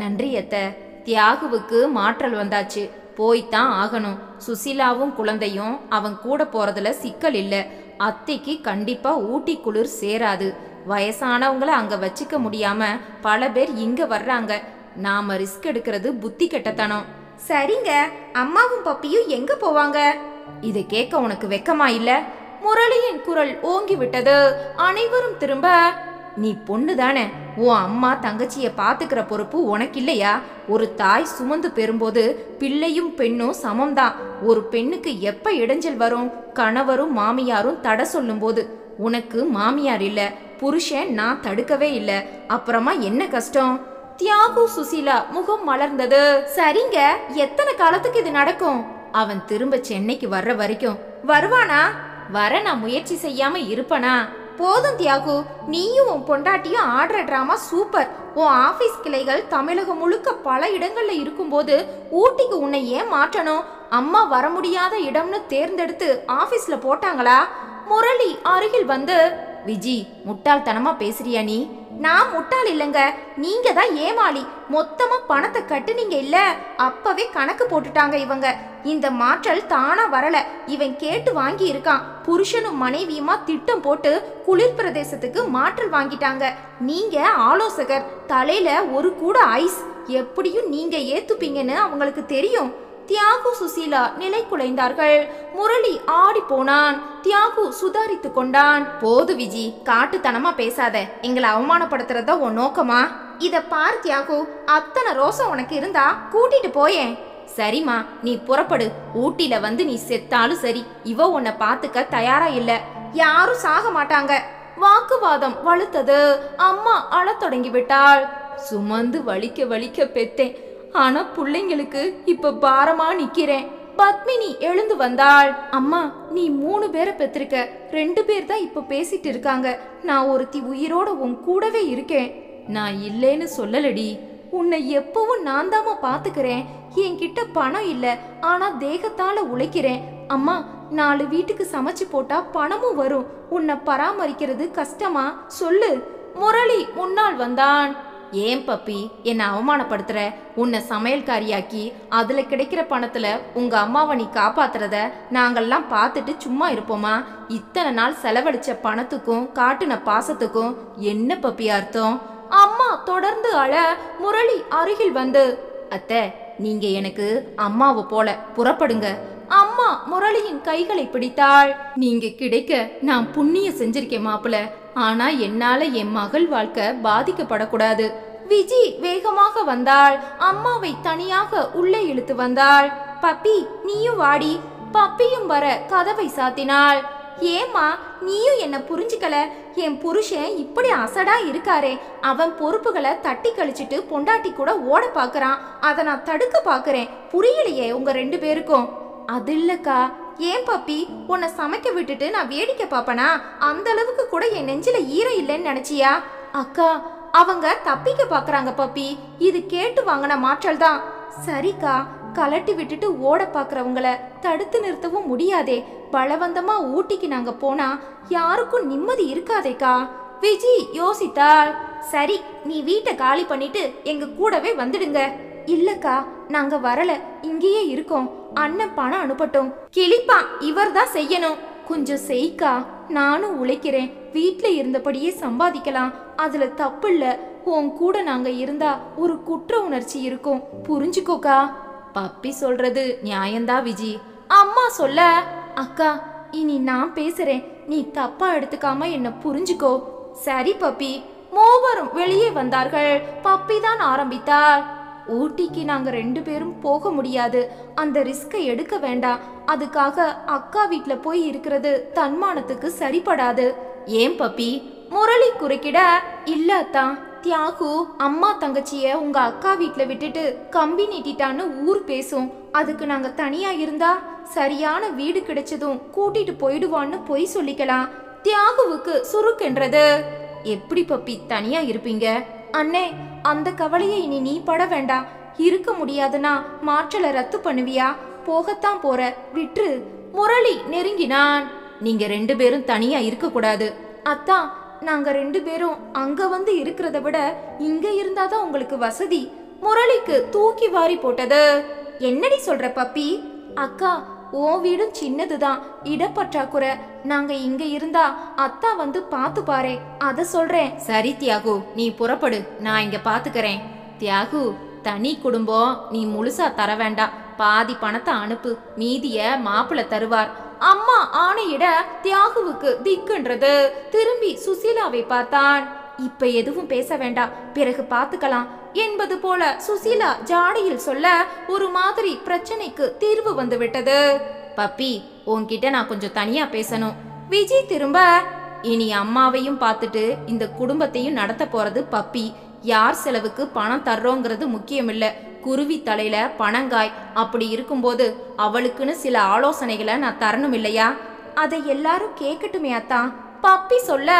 நன்றி அத்தை. தியாகுவுக்கு மாற்றல் வந்தாச்சு, போய்தான் ஆகணும். சுசீலாவும் குழந்தையும் அவன் கூட போறதுல சிக்கல் இல்ல. அத்தைக்கு கண்டிப்பா ஊட்டி குளிர் சேராது. வயசானவங்கள அங்க வச்சுக்க முடியாம பல பேர் இங்க வர்றாங்க. நாம ரிஸ்க் எடுக்கிறது புத்தி கெட்டத்தனம். சரிங்க, அம்மாவும் பப்பியும் எங்க போவாங்க? இதை கேட்க உனக்கு வெக்கமா இல்ல? முரளியின் குரல் ஓங்கி விட்டது. அனைவரும் திரும்ப. நீ பொண்ணு தானே, உன் அம்மா தங்கச்சிய பாத்துக்கிற பொறுப்பு உனக்கு இல்லையா? ஒரு தாய் சுமந்து பெறும்போது பிள்ளையும் பெண்ணும் சமம்தான். ஒரு பெண்ணுக்கு எப்ப இடைஞ்சல் வரும்? கணவரும் மாமியாரும் தடை சொல்லும் போது. உனக்கு மாமியார் இல்ல, புருஷன் நான் தடுக்கவே இல்ல. அப்புறமா என்ன கஷ்டம்? தியாகு சுசீலா முகம் மலர்ந்தது. சரிங்க, எத்தனை காலத்துக்கு இது நடக்கும்? அவன் திரும்ப சென்னைக்கு வர்ற வரைக்கும். வருவானா? வர நான் முயற்சி செய்யாம இருப்பனா? போதும் தியாகு, நீயும் உன் பொண்டாட்டியும் ஆடுற டிராமா சூப்பர். உன் ஆபீஸ் கிளைகள் தமிழகம் முழுக்க பல இடங்கள்ல இருக்கும்போது ஊட்டிக்கு உன்னை ஏன் மாற்றணும்? அம்மா வர முடியாத இடம்னு தேர்ந்தெடுத்து ஆபீஸ்ல போட்டாங்களா? முரளி அருகில் வந்து, விஜி முட்டாள்தனமா பேசுறியா நீ? நான் முட்டாள் இல்லைங்க, நீங்க தான் ஏமாளி. மொத்தமா பணத்தை கட்டுனீங்க இல்ல, அப்பவே கணக்கு போட்டுட்டாங்க இவங்க. இந்த மாற்றல் தானா வரல, இவன் கேட்டு வாங்கி இருக்கான். புருஷனும் மனைவியுமா திட்டம் போட்டு குளிர் பிரதேசத்துக்கு மாற்றல் வாங்கிட்டாங்க. நீங்க ஆலோசகர், தலையில ஒரு கூட ஐஸ். எப்படியும் நீங்க ஏத்துப்பீங்கன்னு அவங்களுக்கு தெரியும். தியாகு சுசீலா நிலை குலைந்தார்கள். முரளி ஆடி போனான். தியாகு சுதாரித்து கொண்டான். போது விஜி, காட்டுத்தனமா பேசாத. எங்களை அவமானப்படுத்துறதா உன் நோக்கமா? இத பார் தியாகு, அத்தனை ரோசம் உனக்கு இருந்தா கூட்டிட்டு போயேன். சரிம்மா, நீ புறப்படு. ஊட்டில வந்து நீ செத்தாலும் சரி, இவ உன்னை பாத்துக்க தயாரா இல்ல. யாரும் சாக மாட்டாங்க. வாக்குவாதம் வலுத்தது. அம்மா அழத் தொடங்கி விட்டாள். சுமந்து வலிக்க வலிக்க பெத்தேன், ஆனா பிள்ளைங்களுக்கு இப்ப பாரமா நிக்கிறேன். பத்மினி எழுந்து வந்தாள். அம்மா, நீ 3 பேரை பெற்றிருக்க, 2 பேர் தான் இப்ப பேசிட்டு இருக்காங்க. நான் ஒருத்தி உயிரோட உன் கூடவே இருக்கேன். நான் இல்லேன்னு சொல்லலடி. உன்னை எப்பவும் நான் தாமா பாத்துக்கிறேன். என்கிட்ட பணம் இல்ல, ஆனா தேகத்தால உழைக்கிறேன். அம்மா, 4 வீட்டுக்கு சமைச்சு போட்டா பணமும் வரும். உன்னை பராமரிக்கிறது கஷ்டமா சொல்லு? முரளி முன்னால் வந்தான். ஏன் பப்பி என்னை அவமானப்படுத்துற? உன்னை சமையல்காரியாக்கி அதுல கிடைக்கிற பணத்துல உங்க அம்மாவை நீ காப்பாத்துறத நாங்கெல்லாம் பார்த்துட்டு சும்மா இருப்போமா? இத்தனை நாள் செலவழிச்ச பணத்துக்கும் காட்டுன பாசத்துக்கும் என்ன பப்பி அர்த்தம்? அம்மா தொடர்ந்து அழ. முரளி அருகில் வந்து, அத்தை, நீங்க எனக்கு அம்மாவை போல, புறப்படுங்க. அம்மா முரளியின் கைகளை பிடித்தாள். நீங்க கிடைக்க நான் புண்ணியம் செஞ்சிருக்கேன் மாப்பிள்ள. ஆனா என்னால என் மகள் வாழ்க்கை பாதிக்கப்படக்கூடாது. விஜி வேகமாக வந்தாள். அம்மாவை தனியாக உள்ளே இழுத்து வந்தாள். பப்பி, நீயும் வாடி. பப்பியும் வர கதவை சாத்தினாள். ஏமா, நீயும் என்ன புரிஞ்சுக்கல. என் புருஷன் இப்படி அசடா இருக்காரே, அவன் பொறுப்புகளை தட்டி கழிச்சிட்டு பொண்டாட்டி கூட ஓட பாக்குறான். அதை நான் தடுக்க பாக்குறேன். புரியலையே உங்க 2 பேருக்கும். அது இல்லக்கா. ஏன் பப்பி, உன்னை சமைக்க விட்டுட்டு நான் வேடிக்கை பாப்பனா? அந்த அளவுக்கு கூட என் நெஞ்சில ஈரம் இல்லைன்னு நினைச்சியா? அக்கா, அவங்க தப்பிக்க பாக்குறாங்க பப்பி. இது கேட்டு வாங்கின மாற்றல் தான். சரிக்கா, கலட்டி விட்டுட்டு ஓட பாக்குறவங்கள தடுத்து நிறுத்தவும் முடியாதே. பலவந்தமா ஊட்டிக்கு நாங்க போனா யாருக்கும் நிம்மதி இருக்காதேக்கா. விஜி யோசித்தாள். சரி, நீ வீட்டை காலி பண்ணிட்டு எங்க கூடவே வந்துடுங்க. இல்லக்கா, நாங்க வரல, இங்கேயே இருக்கோம். அண்ணன் பணம் அனுப்பட்டும். கிளிப்பா, இவர் தான் செய்யணும். கொஞ்சம் செய்க்கா, நானும் உழைக்கிறேன். வீட்ல இருந்தபடியே சம்பாதிக்கலாம், அதுல தப்பு இல்ல. உன் கூட நாங்க இருந்தா ஒரு குற்ற உணர்ச்சி இருக்கும், புரிஞ்சுக்கோக்கா. பப்பி சொல்றது நியாயந்தா விஜி. அம்மா சொல்ல. அக்கா, இனி நான் பேசுறேன், நீ தப்பா எடுத்துக்காம என்ன புரிஞ்சுக்கோ. சரி பப்பி. மூவரும் வெளியே வந்தார்கள். பப்பி தான் ஆரம்பித்தாள். ஊட்டிக்கு நாங்க 2 பேரும் போக முடியாது. அந்த ரிஸ்கை எடுக்க வேண்டாம். அதுக்காக அக்கா வீட்ல போய் இருக்கிறது தன்மானத்துக்கு சரிப்படாது. ஏன் பப்பி? முரளி குறுக்கிட. இல்ல அத்தான், தியாகு அம்மா தங்கச்சிய உங்க அக்கா வீட்ல விட்டுட்டு கம்பி நீட்டிட்டான்னு ஊர் பேசும். அதுக்கு நாங்க தனியா இருந்தா சரியான வீடு கிடைச்சதும் கூட்டிட்டு போயிடுவான்னு பொய் சொல்லிக்கலாம். தியாகுவுக்கு சுருக்கென்றது. எப்படி பப்பி தனியா இருப்பீங்க? அண்ணே, அந்த கவலையை இனி நீ பட வேண்டாம். இருக்க முடியாதுன்னா மாற்றலை ரத்து பண்ணுவியா? போகத்தான் போற, விட்டுரு. முரளி நெருங்கினான். நீங்க 2 பேரும் தனியா இருக்க கூடாது. அத்தா, நாங்க 2 பேரும் அங்க வந்து இருக்கிறத விட இங்க இருந்தாதான் உங்களுக்கு வசதி. முரளிக்கு தூக்கி வாரி போட்டது. என்னடி சொல்ற பப்பி? அக்கா, உன் வீடும் சின்னதுதான், இடப்பற்றாக்குறை. நாங்க இங்க இருந்தா அத்தா வந்து பாத்து பாரு, அத சொல்றேன். சரி தியாகு, நீ புறப்படு, நான் இங்க பாத்துக்கிறேன். தியாகு, தனி குடும்பம், நீ முழுசா தர வேண்டாம். பாதி பணத்தை அனுப்பு, மீதிய மாப்பிள்ள தருவார். அம்மா ஆணையிட தியாகுவுக்கு திக்குன்றது. திரும்பி சுசீலாவை பார்த்தான். இப்ப எதுவும் பேச வேண்டாம், பிறகு பாத்துக்கலாம் என்பது போல சுசீலா ஜாடையில் சொல்ல ஒரு மாதிரி பிரச்சனைக்கு தீர்வு வந்து விட்டது. பப்பி, உன்கிட்ட நான் கொஞ்சம் தனியா பேசணும். விஜய் திரும்ப. இனி அம்மாவையும் பார்த்துட்டு இந்த குடும்பத்தையும் நடத்த போறது பப்பி. யார் செலவுக்கு பணம் தர்றோங்கிறது முக்கியம் இல்ல. குருவி தலையில பணங்காய். அப்படி இருக்கும்போது அவளுக்குன்னு சில ஆலோசனைகளை நான் தரணும் இல்லையா? அதை எல்லாரும் கேட்கட்டுமே அத்தா. பப்பி சொல்ல.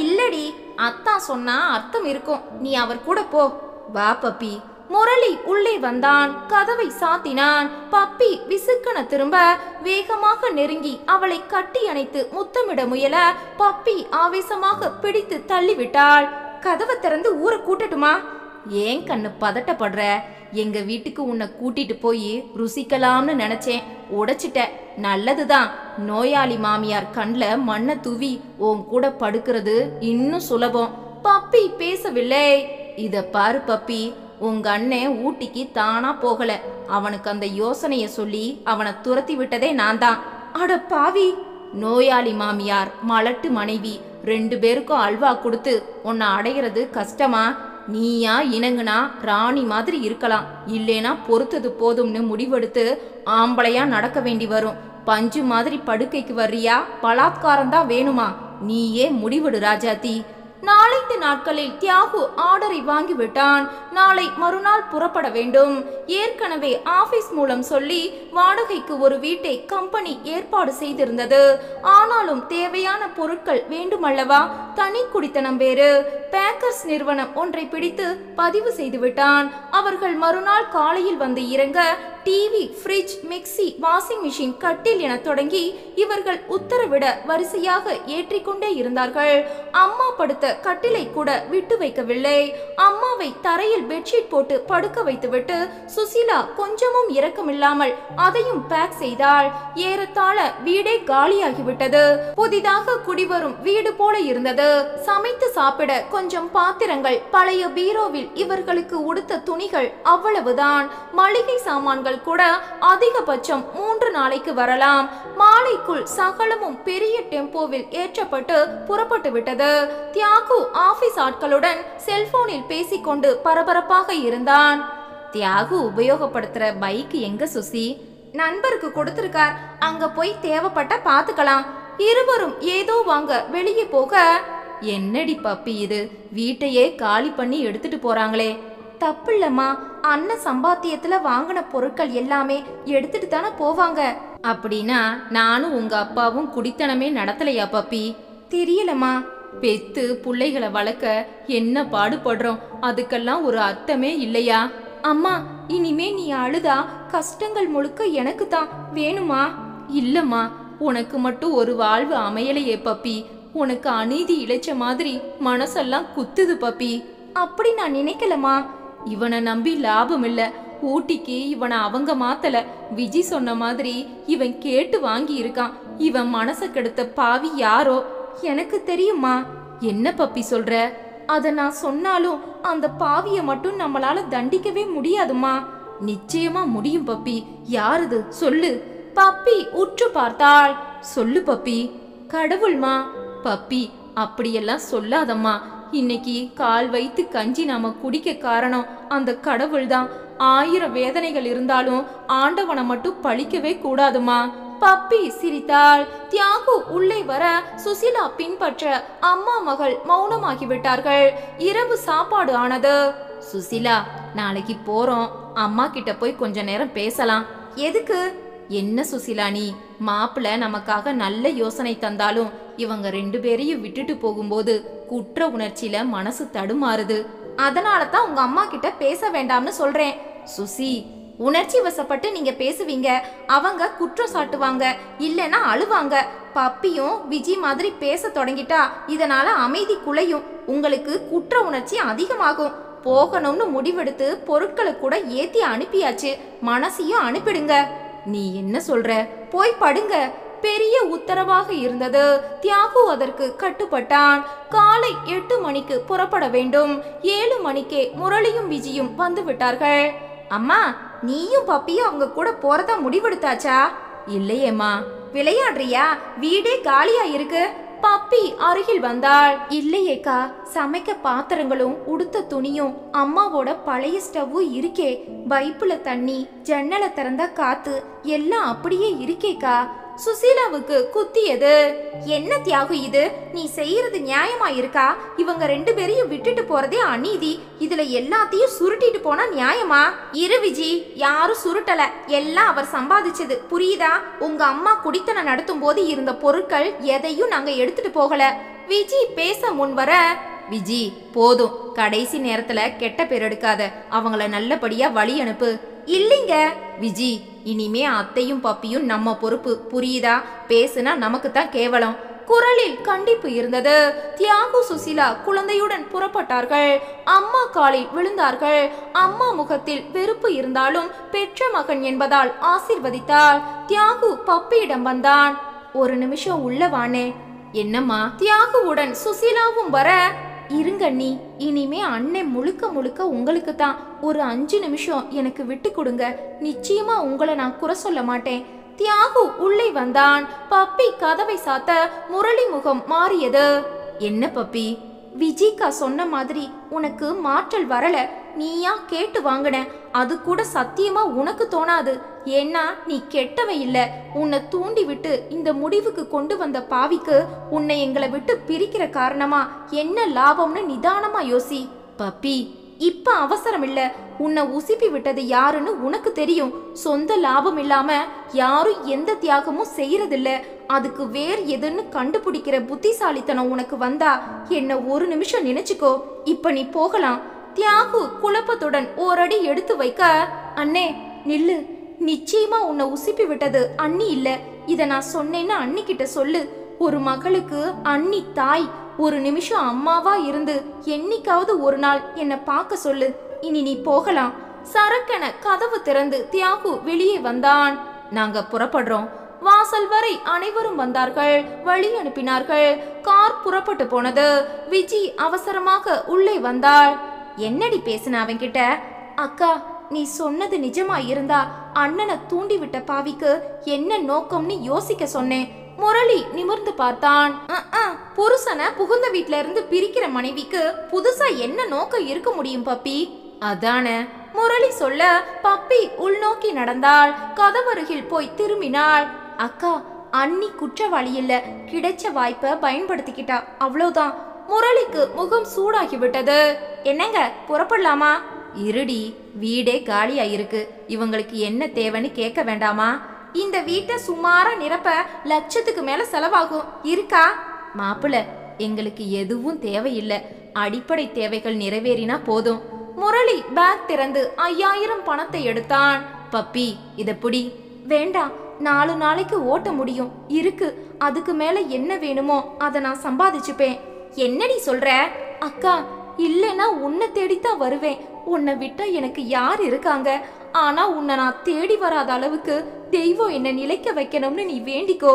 இல்லடி, அத்தா சொன்னா அர்த்தம் இருக்கும், நீ அவர் கூட போ. வா பப்பி. முரளி உள்ளே வந்தான். கதவை சாத்தினான். பப்பி விசுக்கன திரும்ப வேகமாக நெருங்கி அவளை கட்டி அணைத்து முத்தமிட முயல பப்பி ஆவேசமாக பிடித்து தள்ளிவிட்டாள். கதவை திறந்து ஊரை கூட்டட்டுமா? ஏன் கண்ணு பதட்டப்படுற? எங்க வீட்டுக்கு உன்னை கூட்டிட்டு போய் ருசிக்கலாம்னு நினைச்சேன், உடைச்சிட்ட. நல்லதுதான். நோயாளி மாமியார் கண்ல மண்ணை தூவி உன் கூட படுக்கிறது இன்னும் சுலபம். பப்பி பேசவில்லை. இத பாரு பப்பி, உங்க அண்ணன் ஊட்டிக்கு தானா போகல. அவனுக்கு அந்த யோசனைய சொல்லி அவனை துரத்தி விட்டதே நான் தான். அட பாவி! நோயாளி மாமியார், மலட்டு மனைவி, 2 பேருக்கும் அல்வா கொடுத்து உன்னை அடைகிறது கஷ்டமா? நீயா இணங்குனா ராணி மாதிரி இருக்கலாம், இல்லேனா பொறுத்தது போதும்னு முடிவெடுத்து ஆம்பளையா நடக்க வேண்டி வரும். பஞ்சு மாதிரி படுக்கைக்கு வர்றியா, பலாத்காரம் தான் வேணுமா? நீயே முடிவெடு ராஜாத்தி. நாளைந்து நாட்களில் தியாகு ஆர்டரை வாங்கிவிட்டான். நாளை மறுநாள் புறப்பட வேண்டும். ஏற்கனவே ஆபீஸ் மூலம் சொல்லி வாடகைக்கு ஒரு வீட்டை கம்பெனி ஏற்பாடு செய்திருந்தது. ஆனாலும் தேவையான பொருட்கள் வேண்டுமல்லவா? தனி குடித்தனம் வேறு. பேக்கர்ஸ் நிறுவனம் ஒன்றை பிடித்து பதிவு செய்து விட்டான். அவர்கள் மறுநாள் காலையில் வந்து இறங்க TV, fridge, mixie, washing machine, கட்டில் என தொடங்கி இவர்கள் உத்தரவிட வரிசையாக ஏற்றிக்கொண்டே இருந்தார்கள். அம்மா படுத்த கட்டிலை கூட விட்டு வைக்கவில்லை. அம்மாவை தரையில் பெட்ஷீட் போட்டு படுக்க வைத்துவிட்டு சுசீலா கொஞ்சமும் இரக்கமில்லாமல் அதையும் பேக் செய்தாள். ஏறத்தாழ வீடே காலியாகிவிட்டது. புதிதாக குடிவரும் வீடு போல இருந்தது. சமைத்து சாப்பிட கொஞ்சம் பாத்திரங்கள், பழைய பீரோவில் இவர்களுக்கு உடுத்த துணிகள், அவ்வளவுதான். மளிகை சாமான்கள் கூட அதிகபட்சம் 3 நாளைக்கு வரலாம். மாலைக்குள் சகலமும் பெரிய டெம்போவில் ஏற்றப்பட்டு புறப்பட்டு விட்டது. தியாகு ஆபீஸ் ஆட்களுடன் செல்போனில் பேசிக்கொண்டு பரபரப்பாக இருந்தான். தியாகு உபயோகப்படுத்துற பைக் எங்க சுசி? நண்பருக்கு கொடுத்திருக்கார், அங்க போய் தேவைப்பட்ட பாத்துக்கலாம். இருவரும் ஏதோ வாங்க வெளியே போக, என்னடி பப்பி இது, வீட்டையே காலி பண்ணி எடுத்துட்டு போறாங்களே. தப்பில்லம்மா, அண்ணன் சம்பாத்தியத்துல வாங்கின பொருட்கள் எல்லாமே எடுத்துட்டு தானே போவாங்க. அப்படின்னா நானும் உங்க அப்பாவும் குடித்தனமே நடத்தலையா பப்பி? தெரியலம்மா. பெத்து புள்ளைகளை வளர்க்க என்ன பாடுபடுறோம், அதுக்கெல்லாம் ஒரு அர்த்தமே இல்லையா? அம்மா, இனிமே நீ அழுதா கஷ்டங்கள் முழுக்க எனக்கு தான் வேணுமா? இல்லம்மா, உனக்கு மட்டும் ஒரு வாழ்வு அமையலையே பப்பி. உனக்கு அநீதி இழைச்ச மாதிரி மனசெல்லாம் குத்துது பப்பி. அப்படி நான் நினைக்கலம்மா. இவனை நம்பி லாபம் இல்ல. ஊட்டிக்கு இவனை அவங்க மாத்தல. விஜி சொன்ன மாதிரி இவன் கேட்டு வாங்கி இருக்கான். இவன் மனச கெடுத்த பாவி யாரோ எனக்கு தெரியுமா? என்ன பப்பி சொல்ற? அத நான் சொன்னாலும் அந்த பாவிய மட்டும் நம்மளால தண்டிக்கவே முடியாதுமா. நிச்சயமா முடியும் பப்பி. யாரது சொல்லு. பப்பி உற்று பார்த்தாள். சொல்லு பப்பி. கடவுள்மா. பப்பி அப்படியெல்லாம் சொல்லாதம்மா. இன்னைக்கு கால் வைத்து கஞ்சி நாம குடிக்க காரணம் அந்த கடவுள் தான். 1000 வேதனைகள் இருந்தாலும் ஆண்டவனை மட்டும் பழிக்கவே கூடாதுமா. பப்பி சிரித்தாள். தியாகு உள்ளே வர சுசிலா பின்பற்ற அம்மா மகள் மௌனமாகிவிட்டார்கள். இரவு சாப்பாடு ஆனது. சுசிலா, நாளைக்கு போறோம். அம்மா கிட்ட போய் கொஞ்ச நேரம் பேசலாம். எதுக்கு? என்ன சுசிலா நீ? மாப்பிள்ள நமக்காக நல்ல யோசனை தந்தாலும் இவங்க 2 பேரையும் விட்டுட்டு போகும்போது குற்ற உணர்ச்சியில மனசு தடுமாறுது. அதனால தான் உங்க அம்மா கிட்ட பேச வேண்டாம்னு சொல்றேன். சுசி, உணர்ச்சி வசப்பட்டு நீங்க பேசுவீங்க, அவங்க குற்றம் சாட்டுவாங்க, இல்லைன்னா அழுவாங்க. பப்பியும் விஜி மாதிரி பேச தொடங்கிட்டா இதனால அமைதி குலையும். உங்களுக்கு குற்ற உணர்ச்சி அதிகமாகும். போகணும்னு முடிவெடுத்து பொருட்களை கூட ஏத்தி அனுப்பியாச்சு. மனசையும் அனுப்பிடுங்க. நீ என்ன சொல்ற? போய் படுங்க. பெரிய உத்தரவாக இருந்தது. தியாகு அதற்கு கட்டுப்பட்டான். காலை 8 மணிக்கு புறப்பட வேண்டும். 7 மணிக்கே முரளியும் விஜியும் வந்து விட்டார்கள். அம்மா, நீயும் பப்பியும் அவங்க கூட போறதா முடிவெடுத்தாச்சா? இல்லையேம்மா. விளையாடுறியா? வீடே காலியா இருக்கு. பப்பி அருகில் வந்தாள். இல்லையேக்கா, சமைக்க பாத்திரங்களும் உடுத்த துணியும் அம்மாவோட பழைய ஸ்டவ்வும் இருக்கே. பைப்புல தண்ணி, ஜன்னலை திறந்தா காத்து எல்லாம் அப்படியே இருக்கேக்கா. சுசீலாவுக்கு குத்தியது. என்ன தியாகு இது? நீ செய்யறது நியாயமா இருக்கா? இவங்க 2 பேரையும் விட்டுட்டு போறதே அநீதி. இதுல எல்லாத்தையும் சுருட்டிட்டு போனா நியாயமா? இரு விஜி, யாரும் சுருட்டல. எல்லாம் அவர் சம்பாதிச்சது, புரியுதா? உங்க அம்மா குடித்தனம் நடத்தும் போது இருந்த பொருட்கள் எதையும் நாங்க எடுத்துட்டு போகல. விஜி பேச முன்வர, விஜி போதும், கடைசி நேரத்துல கெட்ட பேர் எடுக்காத. அவங்கள நல்லபடியா வழி அனுப்பு. இல்லைங்க விஜி, இனிமே அத்தையும் பப்பியும் நம்ம பொறுப்பு, புரியுதா? பேசுனா நமக்கு தான் கேவலம். குரலில் கண்டிப்பு இருந்தது. தியாகு சுசிலா குழந்தையுடன் புறப்பட்டார்கள். அம்மா காலில் விழுந்தார்கள். அம்மா முகத்தில் வெறுப்பு இருந்தாலும் பெற்ற மகன் என்பதால் ஆசீர்வதித்தாள். தியாகு பப்பியிடம் வந்தான். ஒரு நிமிஷம் உள்ள வானே. என்னம்மா? தியாகுவுடன் சுசிலாவும் வர, இருங்க நீ, இனிமே அண்ணன் முழுக்க முழுக்க உங்களுக்கு தான். ஒரு 5 நிமிஷம் எனக்கு விட்டு கொடுங்க. நிச்சயமா உங்களை நான் குறை சொல்ல மாட்டேன். தியாகு உள்ளே வந்தான். பப்பி கதவை சாத்த முரளி முகம் மாறியது. என்ன பப்பி? விஜிகா சொன்ன மாதிரி உனக்கு மாற்றல் வரல. நீயா கேட்டு வாங்கின. அது கூட சத்தியமா உனக்கு தோணாது. ஏன்னா நீ கெட்டவை இல்ல. உன்னை தூண்டி விட்டு இந்த முடிவுக்கு கொண்டு வந்த பாவிக்கு உன்னை எங்களை விட்டு பிரிக்கிற காரணமா என்ன லாபம்னு நிதானமா யோசி. பப்பி, இப்ப அவசரம் இல்ல. உன்னை உசிப்பி விட்டது யாருன்னு உனக்கு தெரியும். சொந்த லாபம் இல்லாம யாரும் எந்த தியாகமும் செய்யறதில்ல. அதுக்கு வேறு எதுன்னு கண்டுபிடிக்கிற புத்திசாலித்தனம் உனக்கு வந்தா என்ன ஒரு நிமிஷம் நினைச்சுக்கோ. இப்ப நீ போகலாம். தியாகு குழப்பத்துடன் ஓரடி எடுத்து வைக்க, அண்ணே நில்லு. நிச்சயமா உன்னை உசிப்பி விட்டது அண்ணி இல்ல. இத நான் சொன்னேன்னு அண்ணி கிட்ட சொல்லு. ஒரு மகளுக்கு அண்ணி தாய். ஒரு நிமிஷம் அம்மாவா இருந்து என்னைக்காவது ஒரு நாள் என்ன பார்க்க சொல்லு. இனி நீ போகலாம். சரக்கென கதவு திறந்து தியாகு வெளியே வந்தான். நாங்க புறப்படுறோம். வாசல் வரை அனைவரும் வந்தார்கள். வழி அனுப்பினார்கள். கார் புறப்பட்டு போனது. விஜி அவசரமாக உள்ளே வந்தாள். என்னடி பேசுன அவன்கிட்ட? அக்கா, நீ சொன்னது நிஜமா இருந்தா அண்ணனை தூண்டி விட்ட பாவிக்கு என்ன நோக்கம்னு யோசிக்க சொன்னேன். முரளி நிமிர்ந்து பார்த்தான். புருஷனை புகுந்த வீட்ல இருந்து பிரிக்கிற மனைவிக்கு புதுசா என்ன நோக்கம் இருக்க முடியும் பப்பி? அதானே முரளி சொல்ல பப்பி உள்நோக்கி நடந்தாள். கதவருகில் போய் திரும்பினாள். அக்கா, அண்ணி குற்றவாளி இல்ல, கிடைச்ச வாய்ப்பை பயன்படுத்திக்கிட்டா, அவ்வளவுதான். முரளிக்கு முகம் சூடாகி விட்டது. என்னங்க, புறப்படலாமா? இருடி, வீடே காலியா இருக்கு, இவங்களுக்கு என்ன தேவைன்னு கேட்க வேண்டாமா? இந்த வீட்டை சுமாரா நிரப்ப லட்சத்துக்கு மேல செலவாகும், இருக்கா? மாப்பிள்ள, எங்களுக்கு எதுவும் தேவையில்லை, அடிப்படை தேவைகள் நிறைவேறினா போதும். முரளி பேக் திறந்து 5000 பணத்தை எடுத்தான். பப்பி, இத புடி. வேண்டாம், 4 நாளைக்கு ஓட்ட முடியும், இருக்கு. அதுக்கு மேல என்ன வேணுமோ அதை நான் சம்பாதிச்சுப்பேன். என்னடி சொல்ற? அக்கா, இல்லைன்னா உன்னை தேடித்தான் வருவேன். உன்னை விட்டா எனக்கு யார் இருக்காங்க? ஆனா உன்னை நான் தேடி வராத அளவுக்கு தெய்வம் என்ன நிலைக்க வைக்கணும்னு நீ வேண்டிக்கோ.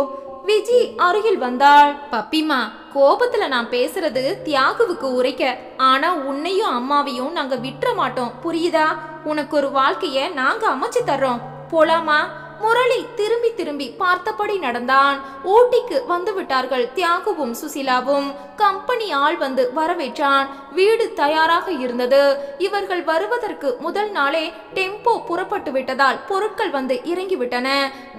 விஜி அருகில் வந்தாள். பப்பிமா, கோபத்துல நான் பேசுறது தியாகுவுக்கு உரைக்க, ஆனா உன்னையும் அம்மாவையும் நாங்க விட்டுற மாட்டோம், புரியுதா? உனக்கு ஒரு வாழ்க்கைய நாங்க அமைச்சு தர்றோம், போலாமா? முரளி திரும்பி திரும்பி பார்த்தபடி நடந்தான். ஊட்டிக்கு வந்து விட்டார்கள் தியாகுவும் சுசிலாவும். கம்பெனி ஆள் வந்து வரவேற்றான். வீடு தயாராக இருந்தது. இவர்கள் வருவதற்கு முதல் நாளே டெம்போ புறப்பட்டு விட்டதால் பொருட்கள் வந்து இறங்கிவிட்டன.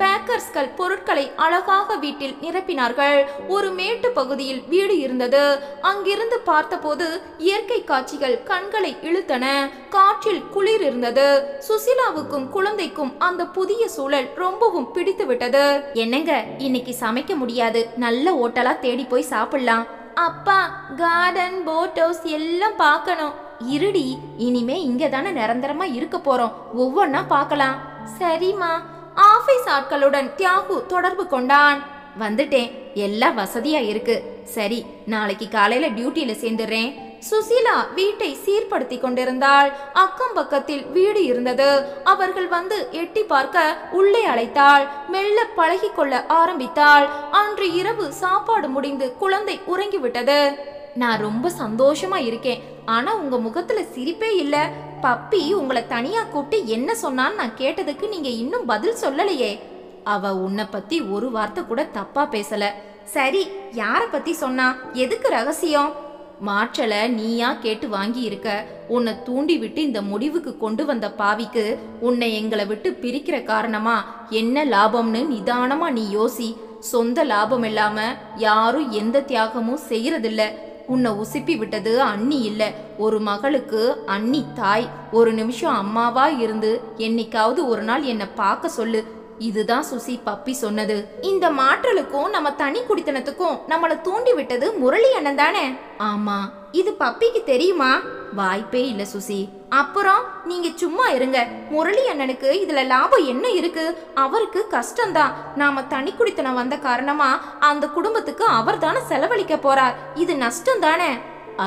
பேக்கர்ஸ்கள் பொருட்களை அழகாக வீட்டில் நிரப்பினார்கள். ஒரு மேட்டு பகுதியில் வீடு இருந்தது. அங்கிருந்து பார்த்தபோது இயற்கை காட்சிகள் கண்களை இழுத்தன. காற்றில் குளிர் இருந்தது. சுசிலாவுக்கும் குழந்தைக்கும் அந்த புதிய சூழல் ரொம்பவும் பிடித்து விட்டது. என்னங்க, இன்னைக்கு சமைக்க முடியாது, நல்ல ஹோட்டலா தேடி போய் சாப்பிடலாம். அப்பா, கார்டன் போட் ஹவுஸ் எல்லாம் பார்க்கணும். இருடி, இனிமே இங்க தானே நிரந்தரமா இருக்க போறோம், ஒவ்வொன்னா பார்க்கலாம். சரிம்மா. ஆபீஸ் ஆட்களுடன் தியாகு தொடர்பு கொண்டான். வந்துட்டேன், எல்லாம் வசதியா இருக்கு. சரி, நாளைக்கு காலையில டியூட்டியில சேர்ந்துடுறேன். சுசிலா வீட்டை சீர்படுத்தி கொண்டிருந்தாள். அக்கம் பக்கத்தில் வீடு இருந்தது. அவர்கள் வந்து எட்டி பார்க்க உள்ளே அழைத்தாள். மெல்ல பழகி கொள்ள ஆரம்பித்தாள். அன்று இரவு சாப்பாடு முடிந்து குழந்தை உறங்கிவிட்டது. நான் ரொம்ப சந்தோஷமா இருக்கேன், ஆனா உங்க முகத்துல சிரிப்பே இல்ல. பப்பி உங்களை தனியா கூப்பிட்டு என்ன சொன்னான்னு நான் கேட்டதுக்கு நீங்க இன்னும் பதில் சொல்லலையே. அவ உன்னை பத்தி ஒரு வார்த்தை கூட தப்பா பேசல. சரி, யார பத்தி சொன்னா? எதுக்கு ரகசியம்? மாற்றல நீயா கேட்டு வாங்கி இருக்க. உன்னை தூண்டி விட்டு இந்த முடிவுக்கு கொண்டு வந்த பாவிக்கு உன்னை எங்களை விட்டு பிரிக்கிற காரணமா என்ன லாபம்னு நிதானமா நீ யோசி. சொந்த லாபம் இல்லாம யாரும் எந்த தியாகமும் செய்யறதில்ல. உன்னை உசுப்பி விட்டது அண்ணி இல்ல, ஒரு மகளுக்கு அண்ணி தாய். ஒரு நிமிஷம் அம்மாவா இருந்து என்னைக்காவது ஒரு நாள் என்னை பார்க்க சொல்லு. இதுதான் சுசி பப்பி சொன்னது. இந்த மாற்றலுக்கும் நம்ம தனி குடித்தனத்துக்கும் நம்மளை தூண்டி விட்டது முரளி அண்ணன் தானே? ஆமா. இது பப்பிக்கு தெரியுமா? வாய்ப்பே இல்ல சுசி. அப்புறம் நீங்க சும்மா இருங்க. முரளி அண்ணனுக்கு இதுல லாபம் என்ன இருக்கு? அவருக்கு கஷ்டம்தான். நாம தனி குடித்தனம் வந்த காரணமா அந்த குடும்பத்துக்கு அவர் தானே செலவழிக்க போறார். இது நஷ்டம் தானே?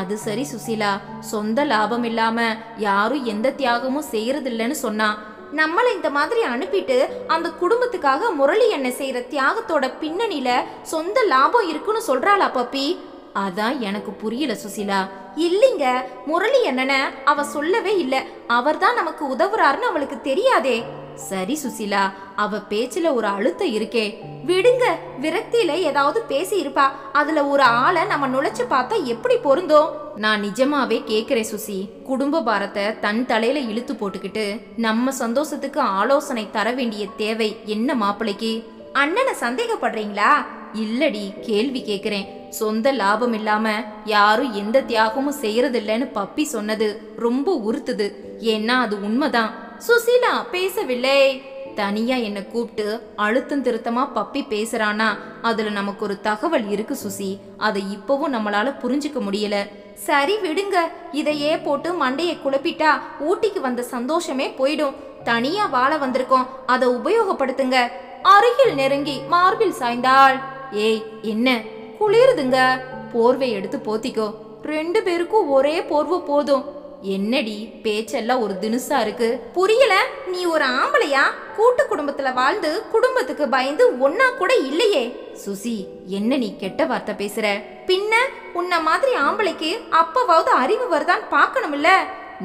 அது சரி சுசிலா, சொந்த லாபம் இல்லாம யாரும் எந்த தியாகமும் செய்யறது இல்லைன்னு சொன்னா. நம்மளை இந்த மாதிரி அனுப்பிட்டு அந்த குடும்பத்துக்காக முரளி என்ன செய்யற தியாகத்தோட பின்னணியில சொந்த லாபம் இருக்குன்னு சொல்றாளா பப்பி? அதான் எனக்கு புரியல சுசிலா. இல்லைங்க, முரளி என்னன அவ சொல்லவே இல்ல. அவர் தான் நமக்கு உதவுறாருன்னு அவளுக்கு தெரியாதே. சரி சுசிலா, அவ பேச்சுல ஒரு அழுத்தம் இருக்கே. விடுங்க, விரக்தியில ஏதாவது பேசி இருப்பா. அதுல ஒரு ஆளை நம்ம நுழைச்சு பார்த்தா எப்படி பொருந்தோம்? நான் நிஜமாவே கேக்குறேன் சுசி. குடும்ப பாரத்தை தன் தலையில இழுத்து போட்டுக்கிட்டு நம்ம சந்தோஷத்துக்கு ஆலோசனை தர வேண்டிய தேவை என்ன மாப்பிளைக்கு? அண்ணனை சந்தேகப்படுறீங்களா? இல்லடி, கேள்வி கேக்குறேன். சொந்த லாபம் இல்லாம யாரும் எந்த தியாகமும் செய்யறதில்லைன்னு பப்பி சொன்னது ரொம்ப உறுத்துது. ஏன்னா அது உண்மைதான். சுசிலா பேசவில்லை. தனியா என்ன கூப்பிட்டு அழுத்தம் திருத்தமா பப்பி பேசுறானா அதுல நமக்கு ஒரு தகவல் இருக்கு சுசி. அதை இப்பவும் நம்மளால புரிஞ்சுக்க முடியல. சரி விடுங்க, இதையே போட்டு மண்டையை குழப்பிட்டா ஊட்டிக்கு வந்த சந்தோஷமே போயிடும். தனியா வாழ வந்திருக்கோம், அதை உபயோகப்படுத்துங்க. அருகில் நெருங்கி மார்பில் சாய்ந்தாள். ஏய், என்ன குளிருதுங்க? போர்வை எடுத்து போத்திக்கோ. 2 பேருக்கும் ஒரே போர்வை போதும். என்னடி பேச்செல்லாம் ஒரு தினுசா இருக்கு? புரியல? நீ ஒரு ஆம்பளையா? கூட்டு குடும்பத்துல வாழ்ந்து குடும்பத்துக்கு பயந்து ஒன்னா கூட இல்லையே. சுசி, என்ன நீ கெட்ட வார்த்தை பேசுற? பின்ன உன்ன மாதிரி ஆம்பளைக்கு அப்பவாவது அறிவு வருதான் பார்க்கணும்ல.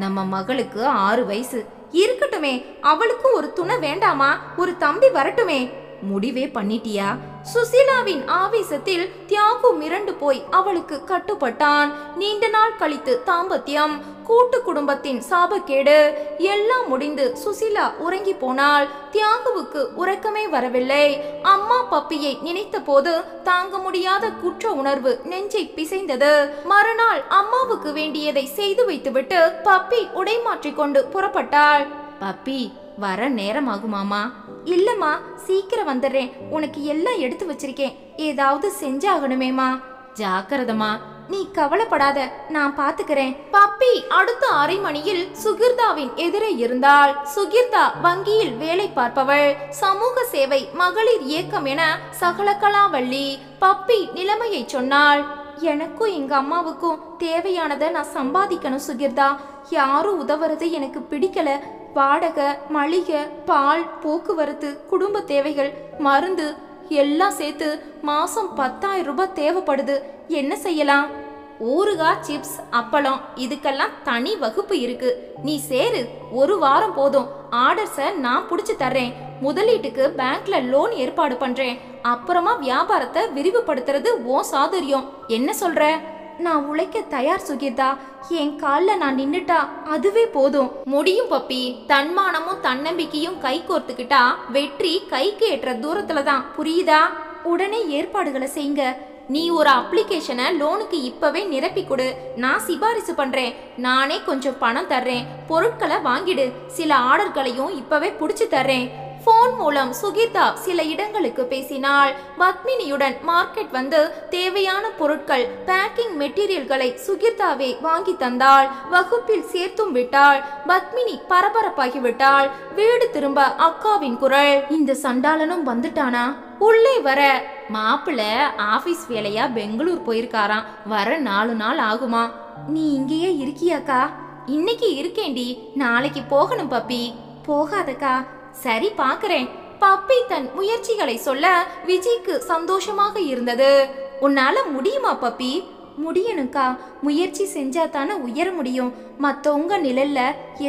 நம்ம மகளுக்கு 6 வயசு இருக்கட்டுமே, அவளுக்கும் ஒரு துணை வேண்டாமா? ஒரு தம்பி வரட்டுமே. முடிவே பண்ணிட்டியா? சுசிலாவின் ஆவேசத்தில் தியாகு மிரண்டு போய் அவளுக்கு கட்டுப்பட்டான். நீண்ட நாள் கழித்து தாம்பத்தியம். கூட்டு குடும்பத்தின் சாபக்கேடு. எல்லாம் முடிந்து சுசிலா உறங்கி போனாள். தியாகுவுக்கு உறக்கமே வரவில்லை. அம்மா பப்பியை நினைத்த போது தாங்க முடியாத குற்ற உணர்வு நெஞ்சை பிசைந்தது. மறுநாள் அம்மாவுக்கு வேண்டியதை செய்து வைத்துவிட்டு பப்பி உடை மாற்றிக்கொண்டு புறப்பட்டாள். பப்பி, வர நேரமாகுமாமா? இல்லம்மா, சீக்கிரம் வந்துடுறேன். உனக்கு எல்லாம் எடுத்து வச்சிருக்கேன். ஏதாவது செஞ்சாகணுமேமா. ஜாக்கிரதமா. நீ கவலைப்படாத, நான் பாத்துக்கிறேன். பப்பி அடுத்த அரை மணியில் சுகிர்தாவின் எதிரே இருந்தாள். சுகிர்தா வங்கியில் வேலை பார்ப்பவள். சமூக சேவை, மகளிர் இயக்கம் என சகலகலாவள்ளி. பப்பி நிலைமையை சொன்னாள். எனக்கும் எங்க அம்மாவுக்கும் தேவையானதை நான் சம்பாதிக்கணும் சுகிர்தா. யாரும் உதவுறது எனக்கு பிடிக்கல. வாடகை, மளிகை, பால், போக்குவரத்து, குடும்ப தேவைகள், மருந்து எல்லாம் சேர்த்து மாசம் 10,000 ரூபாய் தேவைப்படுது. என்ன செய்யலாம்? ஊறுகாய், சிப்ஸ், அப்பளம் இதுக்கெல்லாம் தனி வகுப்பு இருக்கு. நீ சேரு, ஒரு வாரம் போதும். ஆர்டர்ஸை நான் புடிச்சு தர்றேன். முதலீட்டுக்கு பேங்க்ல லோன் ஏற்பாடு பண்றேன். அப்புறமா வியாபாரத்தை விரிவுபடுத்துறது ஓ சாதுரியம். என்ன சொல்ற? நான் உழைக்க தயார் சுகிர்தா. என் காலில் நான் நின்னுட்டா அதுவே போதும். முடியும் பப்பி. தன்மானமும் தன்னம்பிக்கையும் கை கோர்த்துக்கிட்டா வெற்றி கைக்கு ஏற்ற தூரத்துல தான். புரியுதா? உடனே ஏற்பாடுகளை செய்யுங்க. நீ ஒரு அப்ளிகேஷனை லோனுக்கு இப்பவே நிரப்பி கொடு. நான் சிபாரிசு பண்றேன். நானே கொஞ்சம் பணம் தர்றேன். பொருட்களை வாங்கிடு. சில ஆர்டர்களையும் இப்பவே புடிச்சு தர்றேன். போன் மூலம் சுகிர்தா சில இடங்களுக்கு பேசினாள். பத்மினியுடன் மார்க்கெட் வந்து தேவையான பொருட்கள், பேக்கிங் மெட்டீரியல்களை சுகிர்தாவே வாங்கி தந்தாள். வகுப்பில் சேர்த்தும் விட்டாள். பத்மினி பரபரப்பாகிவிட்டாள். வீடு திரும்ப அக்காவின் குரல். இந்த சண்டாளனும் வந்துட்டானா? உள்ளே வர, மாப்பிள்ள ஆபீஸ் வேலையா பெங்களூர் போயிருக்காராம். வர 4 நாள் ஆகுமா? நீ இங்கேயே இருக்கியாக்கா? இன்னைக்கு இருக்கேண்டி, நாளைக்கு போகணும் பப்பி. போகாதக்கா. சரி, பாக்குறேன். பப்பி தன் முயற்சிகளை சொல்ல விஜய்க்கு சந்தோஷமாக இருந்தது. உன்னால முடியுமா பப்பி? முடியணுக்கா. முயற்சி செஞ்சா தானே உயர முடியும். மத்தவங்க நிழல்ல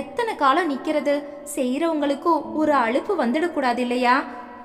எத்தனை காலம் நிக்கிறது? செய்யறவங்களுக்கும் ஒரு அலுப்பு வந்துடக்கூடாது இல்லையா?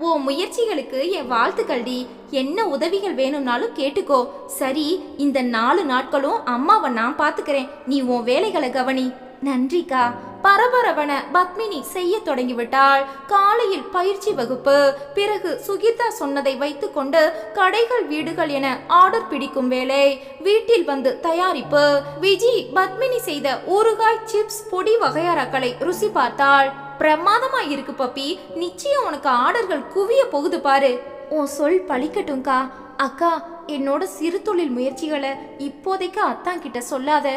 ஓ முயற்சிகளுக்கு என் வாழ்த்துக்கள்டி. என்ன உதவிகள் வேணும்னாலும் கேட்டுக்கோ. சரி, இந்த 4 நாட்களும் அம்மாவை நான் பாத்துக்கிறேன். நீ உன் வேலைகளை கவனி. நன்றிக்கா. பரபரவன பத்மினி செய்ய தொடங்கிவிட்டாள். காலையில் பயிற்சி வகுப்பு, பிறகு சுகிர்தா சொன்னதை வைத்துக்கொண்டு கடைகள், வீடுகள் என ஆர்டர் பிடிக்கும் வேலை, வீட்டில் வந்து தயாரிப்பு. விஜி பத்மினி செய்த ஊறுகாய், சிப்ஸ், பொடி வகையறாக்களை ருசி பார்த்தாள். பிரமாதமா இருக்கு பப்பி. நிச்சயம் உனக்கு ஆர்டர்கள் குவிய போகுது பாரு. உன் சொல் பழிக்கட்டும்க்கா. அக்கா, என்னோட சிறு தொழில் முயற்சிகளை இப்போதைக்கு அத்தான் கிட்ட சொல்லாத.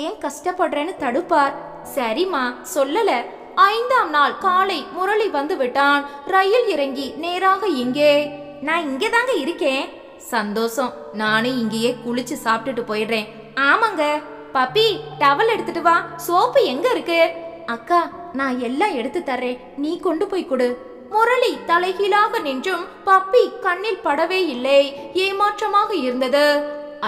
ஏன் கஷ்டப்படுறேன்னு தடுப்பார். சரிம்மா, சொல்லல. 5ஆம் நாள் காலை முரளி வந்து விட்டான். ரயில் இறங்கி நேராக இங்கே. நான் இங்கே தாங்க இருக்கேன். சந்தோஷம். நானும் இங்கேயே குளிச்சு சாப்பிட்டுட்டு போயிடுறேன். ஆமாங்க. பப்பி, டவல் எடுத்துட்டு வா. சோப்பு எங்க இருக்கு? அக்கா, நான் எல்லாம் எடுத்து தர்றேன். நீ கொண்டு போய் கொடு. முரளி தலைகீழாக நின்றும் பப்பி கண்ணில் படவே இல்லை. ஏமாற்றமாக இருந்தது.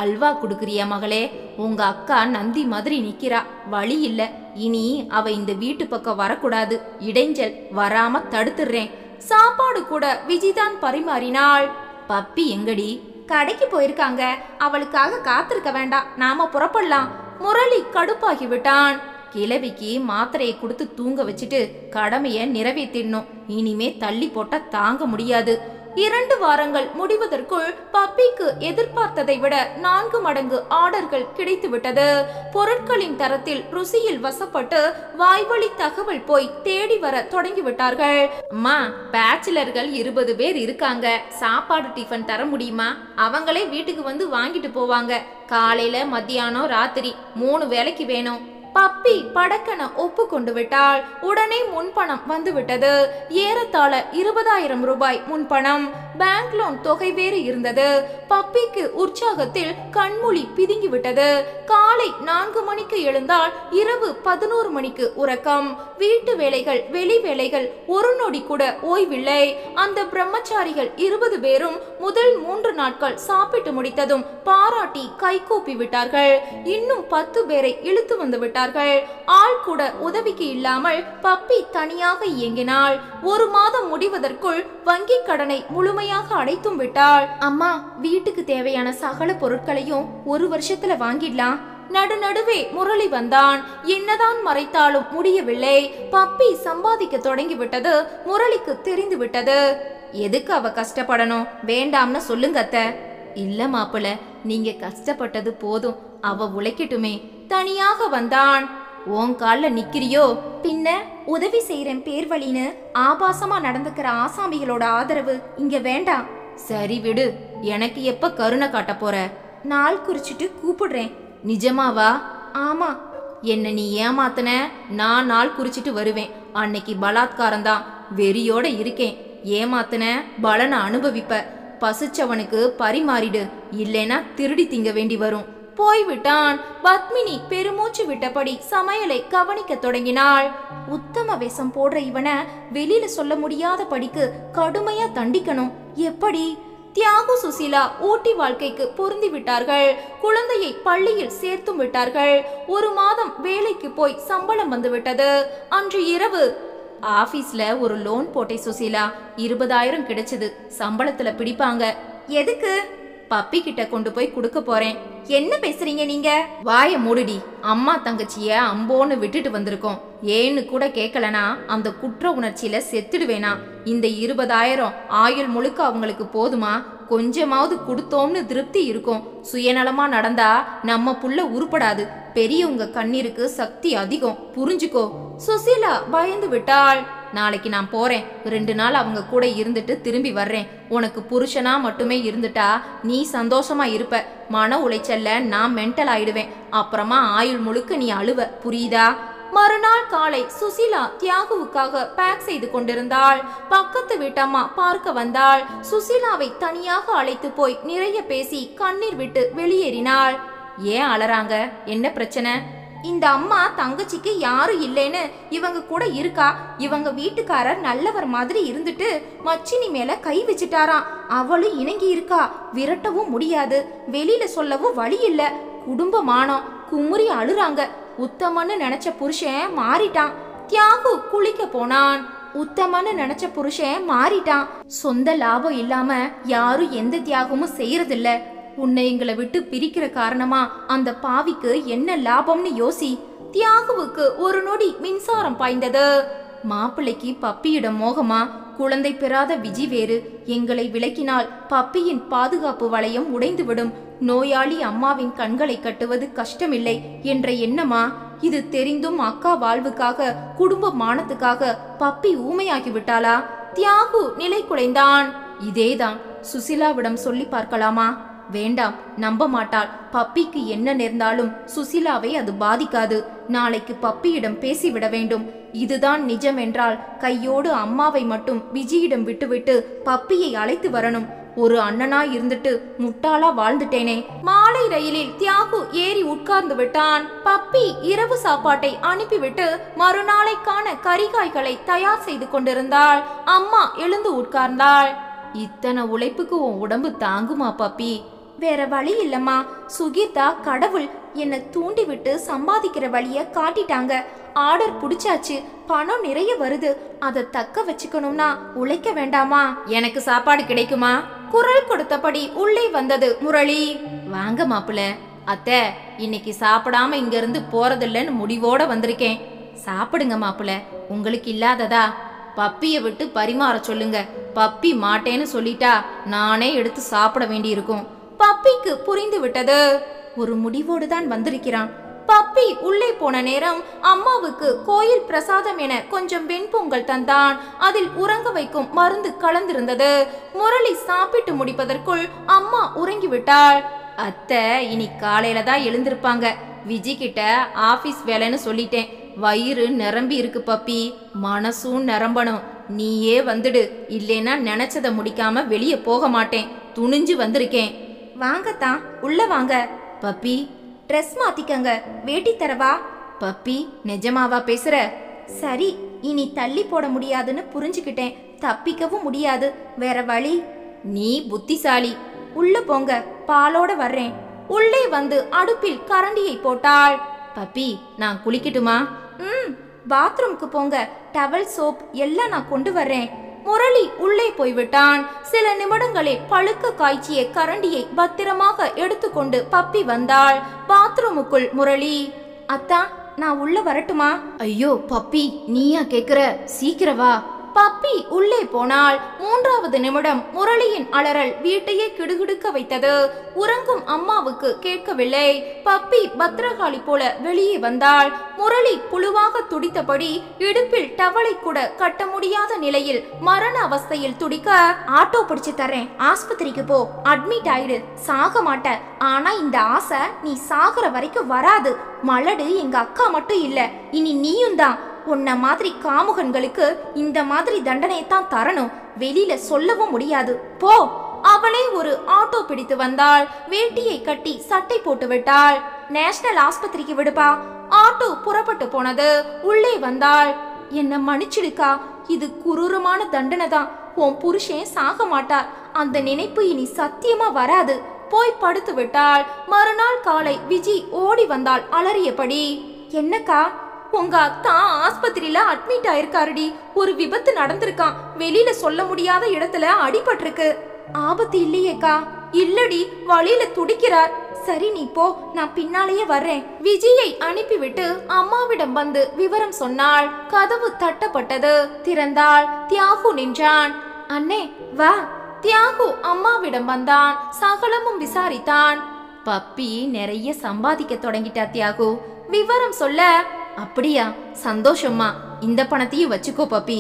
அல்வா குடுக்குறியா மகளே? உங்க அக்கா நந்தி மாதிரி நிக்கிறா. வழி இல்ல. இனி அவ இந்த வீட்டு பக்கம் வரக்கூடாது. இடைஞ்சல். வராம தடுத்துடுறேன். சாப்பாடு கூட விஜிதான் பரிமாறினாள். பப்பி எங்கடி? கடைக்கு போயிருக்காங்க. அவளுக்காக காத்திருக்க வேண்டாம். நாம புறப்படலாம். முரளி கடுப்பாகி விட்டான். கிழவிக்கு மாத்திரையை கொடுத்து தூங்க வச்சுட்டு கடமையை நிறைவேற்றிடணும். இனிமே தள்ளி போட்டா தாங்க முடியாது. 2 வாரங்கள் முடிவதற்குள் பப்பிக்கு எதிர்பார்த்ததை விட 4 மடங்கு ஆர்டர்கள் கிடைத்து விட்டது. பொருட்களின் தரத்தில், ருசியில் வசப்பட்டு வாய்வழி தகவல் போய் தேடி வர தொடங்கிவிட்டார்கள். அம்மா, பேச்சுலர்கள் 20 பேர் இருக்காங்க. சாப்பாடு டிஃபன் தர முடியுமா? அவங்களே வீட்டுக்கு வந்து வாங்கிட்டு போவாங்க. காலையில, மத்தியானம், ராத்திரி 3 வேளைக்கு வேணும். பப்பி படக்கன ஒப்பு கொண்டு விட்டாள். உடனே முன்பணம் வந்து விட்டது. ஏறத்தாழ 20,000 ரூபாய் முன்பணம். பேங்க் லோன் தொகை வேறு இருந்தது. பப்பிக்கு உற்சாகத்தில் கண்மொழி பிதுங்கி விட்டது. காலை 4 மணிக்கு எழுந்தால் இரவு 11 மணிக்கு உறக்கம். வீட்டு வேலைகள், வெளி வேலைகள், ஒரு நொடி கூட ஓய்வில்லை. அந்த பிரம்மச்சாரிகள் 20 பேரும் முதல் 3 நாட்கள் சாப்பிட்டு முடித்ததும் பாராட்டி கைகூப்பி விட்டார்கள். இன்னும் 10 பேரை இழுத்து வந்து விட்டார்கள். ஆள் கூட உதவிக்கு இல்லாமல் பப்பி தனியாக இயங்கினாள். 1 மாதம் முடிவதற்குள் வங்கி கடனை முழுமையாக அடைத்தும் விட்டாள். அம்மா, வீட்டுக்கு தேவையான சகல பொருட்களையும் 1 வருஷத்துல வாங்கிடலாம். நடுநடுவே முரளி வந்தான். என்னதான் மறைத்தாலும் முடியவில்லை. பப்பி சம்பாதிக்க தொடங்கி விட்டது முரளிக்கு தெரிந்து விட்டது. எதுக்கு அவ கஷ்டப்படணும், வேண்டாம்னு சொல்லுங்க அத்தை. இல்ல மாப்பிள்ள, நீங்க கஷ்டப்பட்டது போதும், அவ உழைக்கட்டுமே. தனியாக வந்தான். உன் கால்ல நிக்கிறியோ? பின்ன உதவி செய்யறேன் பேர் வழின்னு ஆபாசமா நடந்துக்கிற ஆசாமிகளோட ஆதரவு இங்க வேண்டாம். சரி விடு, எனக்கு எப்ப கருணை காட்ட போற? நாள் குறிச்சிட்டு கூப்பிடுறேன். நிஜமாவா? ஆமா. என்ன நீ ஏமாத்தன? நான் நாள் குறிச்சிட்டு வருவேன். அன்னைக்கு பலாத்காரம்தான். வெறியோட இருக்கேன். ஏமாத்தன பலனை அனுபவிப்ப. பசிச்சவனுக்கு பரிமாறிடு, இல்லைன்னா திருடி திங்க வேண்டி வரும். போய்விட்டான். பத்மினி பெருமூச்சு விட்டபடி சமையலை கவனிக்க தொடங்கினாள். உத்தம வேஷம் போடுற இவனை வெளியில சொல்ல முடியாத படிக்கு கடுமையா தண்டிக்கணும். எப்படி? தியாகு சுசீலா ஊட்டி வாழ்க்கைக்கு பொருந்தி விட்டார்கள். குழந்தையை பள்ளியில் சேர்த்தும் விட்டார்கள். 1 மாதம் வேலைக்கு போய் சம்பளம் வந்து விட்டது. அன்று இரவு ஆபீஸ்ல ஒரு லோன் போட்டே சுசீலா, 20,000 கிடைச்சது. சம்பளத்துல பிடிப்பாங்க. எதுக்கு? பப்பி கிட்ட கொண்டு போய் கொடுக்க போறேன். என்ன பேசுறீங்க நீங்க? வாய மூடுடி. அம்மா தங்கச்சிய அம்போன்னு விட்டுட்டு வந்திருக்கோம். ஏன்னு கூட கேட்கலனா அந்த குற்ற உணர்ச்சியில செத்துடுவேனா? இந்த 20,000 ஆயுள் முழுக்க அவங்களுக்கு போதுமா? கொஞ்சமாவது கொடுத்தோம்னு திருப்தி இருக்கும். சுயநலமா நடந்தா நம்ம புள்ள உருப்படாது. பெரியவங்க கண்ணீருக்கு சக்தி அதிகம், புரிஞ்சுக்கோ. சுசீலா பயந்து விட்டாள். நாளைக்கு நான் போறேன். 2 நாள் அவங்க கூட இருந்துட்டு திரும்பி வர்றேன். உனக்கு புருஷனா மட்டுமே இருந்துட்டா நீ சந்தோஷமா இருப்ப. மன உளைச்சல்ல நான் மென்டல் ஆயிடுவேன். அப்புறமா ஆயுள் முழுக்க நீ அழுவ, புரியுதா? மறுநாள் காலை சுசீலா தியாகுவுக்காக பேக் செய்து கொண்டிருந்தாள். பக்கத்து வீட்டம்மா பார்க்க வந்தாள். சுசீலாவை தனியாக அழைத்து போய் நிறைய பேசி கண்ணீர் விட்டு வெளியேறினாள். ஏன் அலறாங்க? என்ன பிரச்சனை? இந்த அம்மா தங்கச்சிக்கு யாரும் இல்லைன்னு இவங்க கூட இருக்கா. இவங்க வீட்டுக்காரர் நல்லவர் மாதிரி இருந்துட்டு மச்சினி மேல கை வச்சுட்டாராம். அவளும் இணங்கி இருக்கா. விரட்டவும் முடியாது, வெளியில சொல்லவும் வழி இல்ல. குடும்பமானம் குமுறி அழுறாங்க. உத்தமன்னு நினைச்ச புருஷன் மாறிட்டான். தியாகு குளிக்க போனான். உத்தமன்னு நினைச்ச புருஷன் மாறிட்டான். சொந்த லாபம் இல்லாம யாரும் எந்த தியாகமும் செய்யறதில்ல. உன்னை எங்களை விட்டு பிரிக்கிற காரணமா அந்த பாவிக்கு என்ன லாபம்னு யோசி. தியாகுவுக்கு ஒரு நொடி மின்சாரம் பாய்ந்தது. மாப்பிள்ளைக்கு பப்பியிடம் மோகமா? குழந்தை பெறாத விஜி வேறு. எங்களை விலக்கினால் பப்பியின் பாதுகாப்பு வளையம் உடைந்துவிடும். நோயாளி அம்மாவின் கண்களை கட்டுவது கஷ்டமில்லை என்ற எண்ணமா? இது தெரிந்தும் அக்கா வாழ்வுக்காக, குடும்ப மானத்துக்காக பப்பி ஊமையாகி விட்டாளா? தியாகு நிலை குலைந்தான். இதேதான். சுசிலாவிடம் சொல்லி பார்க்கலாமா? வேண்டாம், நம்ப மாட்டாள். பப்பிக்கு என்ன நேர்ந்தாலும் சுசிலாவை அது பாதிக்காது. நாளைக்கு பப்பியிடம் பேசிவிட வேண்டும். இதுதான் நிஜம் என்றால் கையோடு அம்மாவை மட்டும் விஜயிடம் விட்டுவிட்டு பப்பியை அழைத்து வரணும். ஒரு அண்ணனா இருந்துட்டு முட்டாளா வாழ்ந்துட்டேனே. மாலை ரயிலில் தியாகு ஏறி உட்கார்ந்து விட்டான். பப்பி இரவு சாப்பாட்டை அனுப்பிவிட்டு மறுநாளைக்கான கறிகாய்களை தயார் செய்து கொண்டிருந்தாள். அம்மா எழுந்து உட்கார்ந்தாள். இத்தனை உழைப்புக்கு உன் உடம்பு தாங்குமா பப்பி? வேற வழி இல்லம்மா. சுகீதா கடவுள் என்னை தூண்டி விட்டு சம்பாதிக்கிற வழிய காட்டிட்டாங்க. ஆர்டர் புடிச்சாச்சு. பணம் நிறைய வருது. அதை தக்க வச்சுக்கணும்னா உழைக்க வேண்டாமா? எனக்கு சாப்பாடு கிடைக்குமா? குரல் கொடுத்தபடி உள்ளே வந்தது முரளி. வாங்க மாப்பிள்ள. அத்தை, இன்னைக்கு சாப்பிடாம இங்க இருந்து போறதில்லன்னு முடிவோட வந்திருக்கேன். சாப்பிடுங்க மாப்பிள்ள. உங்களுக்கு இல்லாததா? பப்பிய விட்டு பரிமாற சொல்லுங்க. பப்பி மாட்டேன்னு சொல்லிட்டா நானே எடுத்து சாப்பிட வேண்டி இருக்கும். பப்பிக்கு புரிந்து விட்டது. ஒரு முடிவோடு தான் வந்திருக்கிறான். பப்பி உள்ளே போன நேரம் அம்மாவுக்கு கோயில் பிரசாதம் என கொஞ்சம் வெண்பொங்கல் தந்தான். அதில் உறங்க வைக்கும் மருந்து கலந்திருந்தது. முரளி சாப்பிட்டு முடிப்பதற்குள் அம்மா உறங்கிவிட்டாள். அத்தை இனி காலையில தான் எழுந்திருப்பாங்க. விஜி கிட்ட ஆபீஸ் வேலைன்னு சொல்லிட்டேன். வயிறு நிரம்பி இருக்கு பப்பி, மனசும் நிரம்பணும். நீயே வந்துடு, இல்லைன்னா நினைச்சதை முடிக்காம வெளியே போக மாட்டேன். துணிஞ்சு வந்திருக்கேன். வாங்கத்தான், உள்ள வாங்க. பப்பி ட்ரெஸ் மாத்திக்கங்க. வேட்டி தரவா? பப்பி நிஜமாவா பேசுற? சரி, இனி தள்ளி போட முடியாதுன்னு புரிஞ்சுக்கிட்டேன். தப்பிக்கவும் முடியாது. வேற வழி? நீ புத்திசாலி. உள்ள போங்க, பாலோட வர்றேன். உள்ளே வந்து அடுப்பில் கரண்டியை போட்டாள். பப்பி நான் குளிக்கட்டுமா? பாத்ரூம்க்கு போங்க. டவல் சோப் எல்லாம் நான் கொண்டு வர்றேன். முரளி உள்ளே போய்விட்டான். சில நிமிடங்களில் பழுக்க காய்ச்சிய கரண்டியை பத்திரமாக எடுத்துக்கொண்டு பப்பி வந்தாள். பாத்ரூமுக்குள் முரளி, அத்தா நான் உள்ள வரட்டுமா? ஐயோ பப்பி, நீயா கேக்குற? சீக்கிரம் வா. பப்பி உள்ளே போனாள். 3வது நிமிடம் முரளியின் அலறல் வீட்டையே கிடுகிடுக்க வைத்தது. உறங்கும் அம்மாவுக்கு கேட்கவில்லை. பப்பி பத்திரகாளி போல வெளியே வந்தாள். முரளி புழுவாக துடித்தபடி இடுப்பில் டவலை கூட கட்ட முடியாத நிலையில் மரண அவஸ்தையில் துடிக்க, ஆட்டோ பிடிச்சு தரேன், ஆஸ்பத்திரிக்கு போ, அட்மிட் ஆயிடு, சாக மாட்ட. ஆனா இந்த ஆசை நீ சாகுற வரைக்கும் வராது. மலடு எங்க அக்கா மட்டும் இல்ல, இனி நீயும் தான். உன்ன மாதிரி காமுகன்களுக்கு இந்த மாதிரி தண்டனையைத்தான் தரணும். வெளியில சொல்லவும் முடியாது, போ. அவளே ஒரு ஆட்டோ பிடித்து வந்தாள். வேட்டியை கட்டி சட்டை போட்டு விட்டாள். நேஷனல் ஆஸ்பத்திரிக்கு விடுப்பா. ஆட்டோ புறப்பட்டு போனது. உள்ளே வந்தாள். என்ன மன்னிச்சிடுக்கா, இது குரூரமான தண்டனை தான். உன் புருஷன் சாக மாட்டார். அந்த நினைப்பு இனி சத்தியமா வராது. போய் படுத்து விட்டாள். மறுநாள் காலை விஜி ஓடி வந்தாள் அலறியபடி. என்னக்கா, உங்க அத்தா ஆஸ்பத்திரியில அட்மிட் ஆயிருக்காருடி. ஒரு விபத்து நடந்திருக்கான். வெளியில சொல்ல முடியாத இடத்துல அடிபட்டிருக்கு. ஆபத்து இல்லையேக்கா? இல்லடி, வழியில துடிக்கிறார். சரி நீ போ, நான் பின்னாலேயே வர்றேன். விஜயை அனுப்பிவிட்டு அம்மாவிடம் வந்து விவரம் சொன்னாள். கதவு தட்டப்பட்டது. திறந்தாள். தியாகு நின்றான். அண்ணே வா. தியாகு அம்மாவிடம் வந்தான். சகலமும் விசாரித்தான். பப்பி நிறைய சம்பாதிக்க தொடங்கிட்டா தியாகு. விவரம் சொல்ல, அப்படியா, சந்தோஷம்மா. இந்த பணத்தையும் வச்சுக்கோ பப்பி.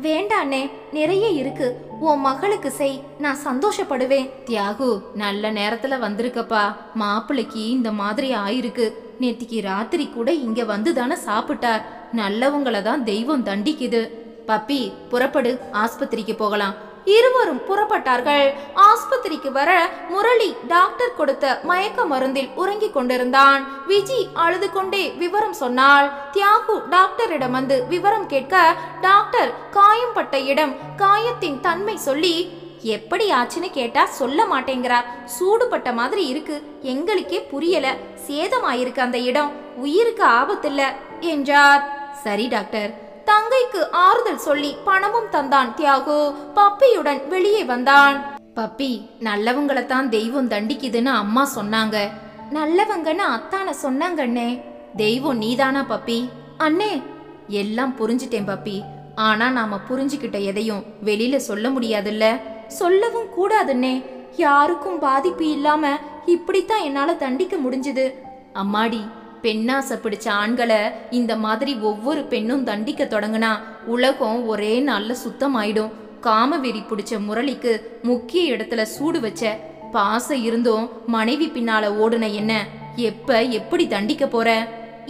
வேண்டாண்ணே, நிறைய இருக்கு. உன் மகளுக்கு செய், நான் சந்தோஷப்படுவேன். தியாகு, நல்ல நேரத்துல வந்திருக்கப்பா. மாப்பிள்ளைக்கு இந்த மாதிரி ஆயிருக்கு. நேத்திக்கு ராத்திரி கூட இங்க வந்து தானே சாப்பிட்டார். நல்லவங்களை தான் தெய்வம் தண்டிக்குது. பப்பி புறப்படு, ஆஸ்பத்திரிக்கு போகலாம். இருவரும் புறப்பட்டார்கள். ஆஸ்பத்திரிக்கு வர முரளி டாக்டர் கொடுத்த மயக்க மருந்தில் உறங்கிக் கொண்டிருந்தான். விஜி அழுது கொண்டே விவரம் சொன்னாள். தியாகு டாக்டரிடம் வந்து விவரம் கேட்க, டாக்டர் காயம்பட்ட இடம், காயத்தின் தன்மை சொல்லி, எப்படி ஆச்சுன்னு கேட்டா சொல்ல மாட்டேங்கிறார். சூடுபட்ட மாதிரி இருக்கு, எங்களுக்கே புரியல. சேதமாயிருக்கு அந்த இடம், உயிருக்கு ஆபத்தில்ல என்றார். சரி டாக்டர். தங்கைக்கு ஆறுதல் சொல்லி பணமும் தந்தான் தியாகு. பப்பியுடன் வெளியே வந்தான். பப்பி, நல்லவங்களைத்தான் தெய்வம் தண்டிக்குதுன்னு அம்மா சொன்னாங்க. நல்லவங்கன்னு அத்தான சொன்னாங்கண்ணே. தெய்வம் நீதானா பப்பி? அண்ணே, எல்லாம் புரிஞ்சிட்டேன் பப்பி. ஆனா நாம புரிஞ்சுக்கிட்ட எதையும் வெளியில சொல்ல முடியாதுல்ல. சொல்லவும் கூடாதுன்னே. யாருக்கும் பாதிப்பு இல்லாம இப்படித்தான் என்னால தண்டிக்க முடிஞ்சது. அம்மாடி, பெண்ணாசை பிடிச்ச ஆண்களை இந்த மாதிரி ஒவ்வொரு பெண்ணும் தண்டிக்க தொடங்குனா உலகம் ஒரே நாள்ல சுத்தமாயிடும். காமவெறி பிடிச்ச முரளிக்கு முக்கிய இடத்துல சூடு வச்ச. பாசம் இருந்தும் மனைவி பின்னால ஓடுன என்ன எப்ப எப்படி தண்டிக்க போற?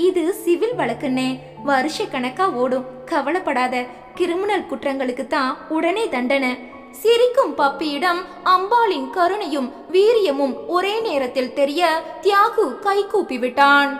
இது சிவில் வழக்குன்னே, வருஷ கணக்கா ஓடும். கவலைப்படாத. கிரிமினல் குற்றங்களுக்கு தான் உடனே தண்டனை. சிரிக்கும் பப்பியிடம் அம்பாளின் கருணையும் வீரியமும் ஒரே நேரத்தில் தெரிய தியாகு கை கூப்பி விட்டான்.